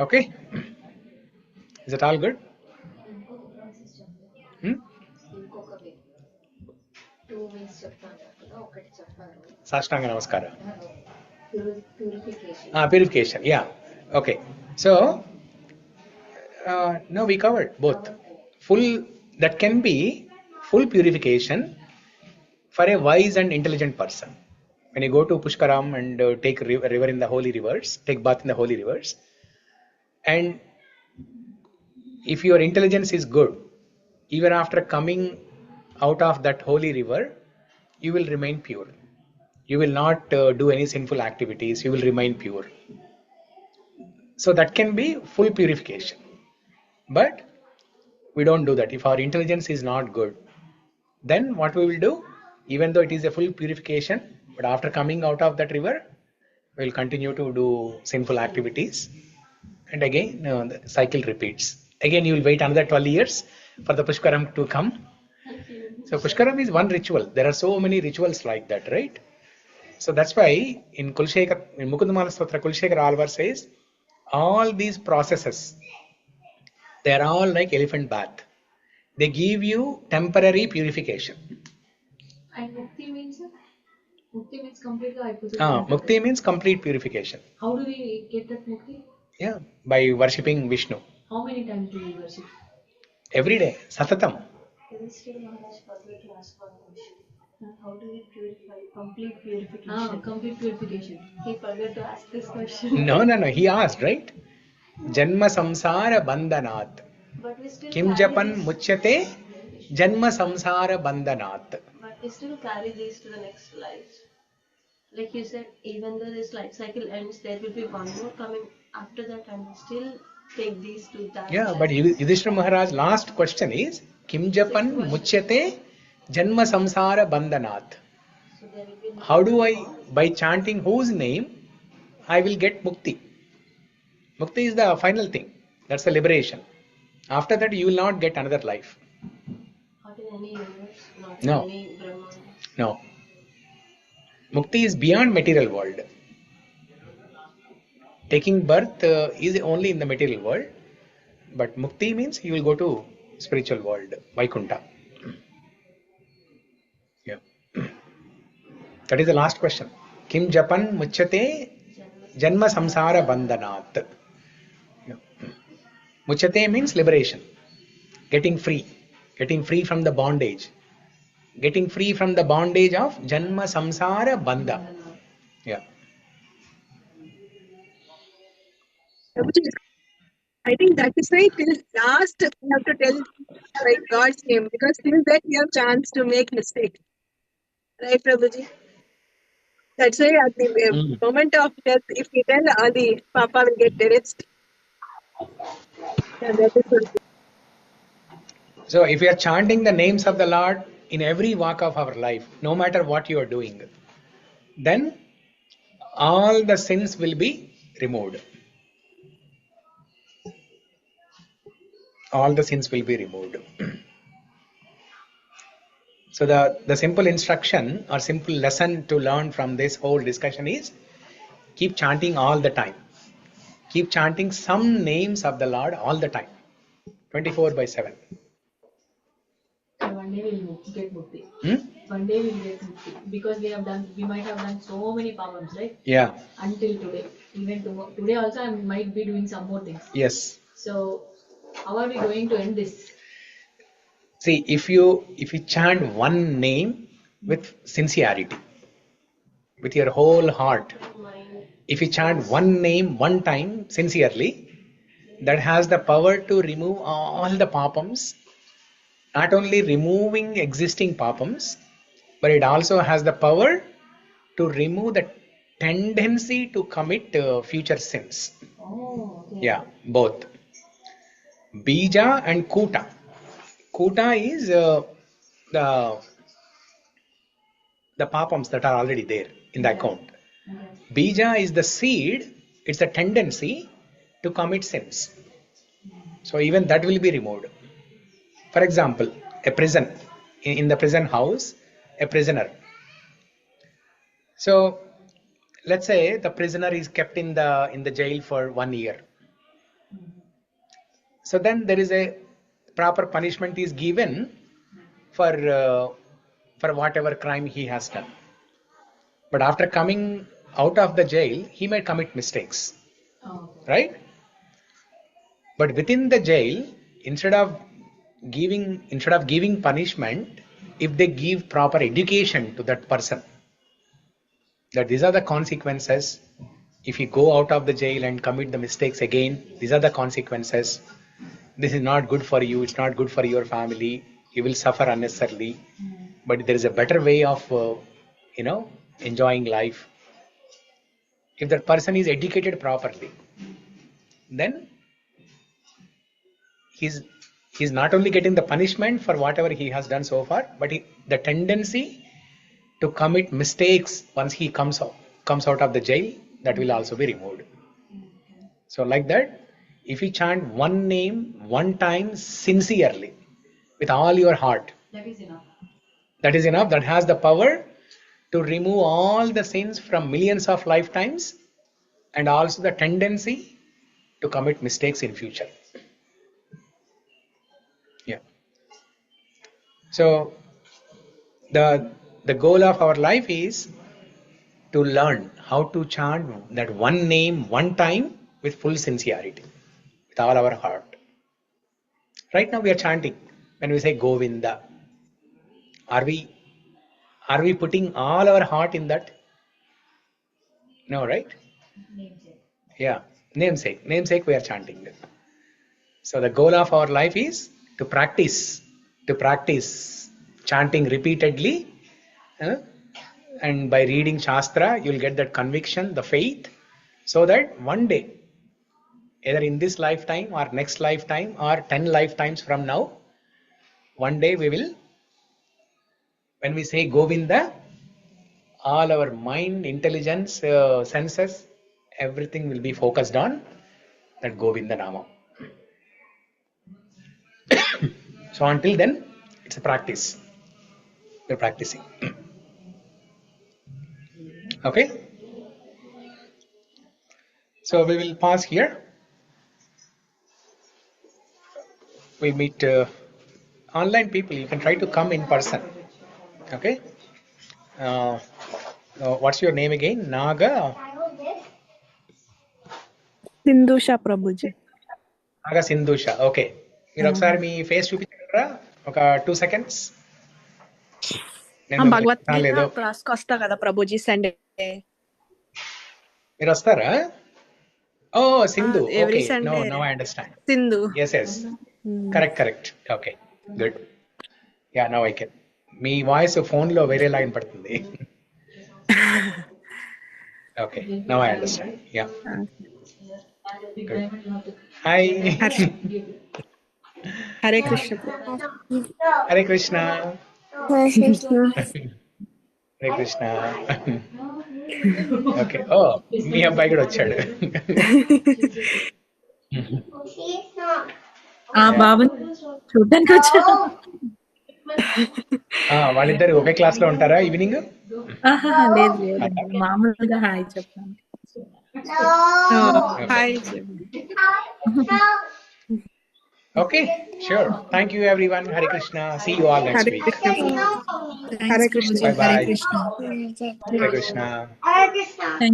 Okay. Is it all good? ఇంకొక వే 2 ways చెప్తాను కదా, ఒకటి చెప్పారు Sashtanga Namaskara. Purification. Purification. Yeah. Okay. So no, we covered both. Full, that can be full purification for a wise and intelligent person. When you go to Pushkaram and take a river in the holy rivers, take bath in the holy rivers, and if your intelligence is good, even after coming out of that holy river, you will remain pure. You will not do any sinful activities. You will remain pure. So that can be full purification. But we don't do that. If our intelligence is not good, then what we will do, even though it is a full purification, but after coming out of that river, we will continue to do sinful activities. And again, the cycle repeats. Again, you will wait another 12 years for the Pushkaram to come. So Pushkaram is one ritual. There are so many rituals like that, right? So that's why in Kulshekar, in Mukundamala Stotra, Kulshekar Alvar says, all these processes, they are all like elephant bath. They give you temporary purification. And mukti means? Mukti means completely అయిపోతుంది. Mukti means complete purification. How do we get that mukti? Yeah, by worshipping Vishnu. How many times do we worship? Every day, satatam. Yudhistira Maharaj forgot to ask one question. How do we purify? Complete purification. Complete purification. He forgot to ask this question. No. He asked, right? Janma samsara bandhanat. But we still Kim carry japan this- muchyate janma samsara bandhanat. But we still carry these to the next life. Like you said, even though this life cycle ends, there will be one more coming after that, and we still take these to that. Yeah, life. but Yudhistira Maharaj last question is Kim japan muchyate janma samsara bandhanat. So there will be How do I, by chanting whose name, I will get mukti? Mukti is the final thing. That's the liberation. After that, you will not get another life. not in any universe, not No. in any Brahma. No. Mukti is beyond material world. Taking birth is only in the material world, but mukti means you will go to spiritual world, Vaikunta. Yeah. That is the last question. Kim japan muchyate janma samsara bandhanat. Yeah. Muchyate means liberation, getting free from the bondage, getting free from the bondage of janma samsara bandha. Yeah. I think that is why till last we have to tell like God's name, because till that we have chance to make mistake. Right, Prabhuji? That's why at the moment of death, if we tell Ali, Papa will get terrorist. Yeah, that is what. So if we are chanting the names of the Lord in every walk of our life, no matter what you are doing, then all the sins will be removed. All the sins will be removed. So the simple instruction or simple lesson to learn from this whole discussion is keep chanting all the time. Keep chanting some names of the Lord all the time, 24/7. And one day we'll get mukti. One day we'll get mukti because we might have done so many pavams, right? Yeah. Until today, even today also I might be doing some more things. Yes. So how are we going to end this? See, if you chant one name with sincerity, with your whole heart, if you chant one name one time sincerely, that has the power to remove all the papams. Not only removing existing papams, but it also has the power to remove the tendency to commit future sins. Oh, okay. Yeah, both. Bija and Kuta. Kuta is the the papams that are already there in the account. Bija is the seed, it's a tendency to commit sins. So even that will be removed. For example, a prison, in the prison house, a prisoner. So let's say the prisoner is kept in the jail for 1 year. So then there is a proper punishment is given for whatever crime he has done. But after coming out of the jail, he may commit mistakes, right? But within the jail, instead of giving punishment, if they give proper education to that person, that these are the consequences. If you go out of the jail and commit the mistakes again, these are the consequences. This is not good for you. It's not good for your family. You will suffer unnecessarily. But there is a better way of, enjoying life. If that person is educated properly, then he's not only getting the punishment for whatever he has done so far, but the tendency to commit mistakes once he comes out of the jail, that will also be removed. So like that, if you chant one name one time sincerely with all your heart, that is enough. That has the power to remove all the sins from millions of lifetimes, and also the tendency to commit mistakes in future. Yeah. So the goal of our life is to learn how to chant that one name one time with full sincerity, with all our heart. Right now we are chanting when we say Govinda. Are we putting all our heart in that? No, right? Yeah, namesake we are chanting. So the goal of our life is to practice chanting repeatedly, and by reading Shastra you'll get that conviction, the faith, so that one day, either in this lifetime or next lifetime or 10 lifetimes from now, one day we will, when we say Govinda, all our mind, intelligence, senses, everything will be focused on that Govinda Nama. So until then, it's a practice. We're practicing. Okay? So we will pause here. We meet online people. You can try to come in person. Okay? What's your name again? Naga? Sindhusha Prabhuji. Naga Sindhusha. Okay. మీరు ఒకసారి మీ face చూపించగలరా ఒక 2 seconds? Bhagavad Gita క్లాస్కి వస్తా కదా Prabhuji Sunday. మీరు వస్తారా? Oh, Sindhu. Every Okay. Sunday. No, I understand. Sindhu. Yes. Correct. Okay. Good. Yeah, now I can. Me voice phone లో వేరేలా వినపడుతుంది. Okay. Now I understand. Yeah. Good. Hi. Hare Krishna. Hare Krishna. Hare Krishna. Okay. Oh, మీ అబ్బాయి కూడా వచ్చాడు. బాబు చూడ్డానికి వచ్చాడు. వాళ్ళిద్దరు ఒకే class లో ఉంటారా ఈవినింగ్? లేదు మామూలుగా హాయ్ చెప్తాను. Hi. Okay, sure. Thank you everyone. Hare Krishna. See you all next week. Hare Krishna. Bye bye. Hare Krishna. Hare Krishna.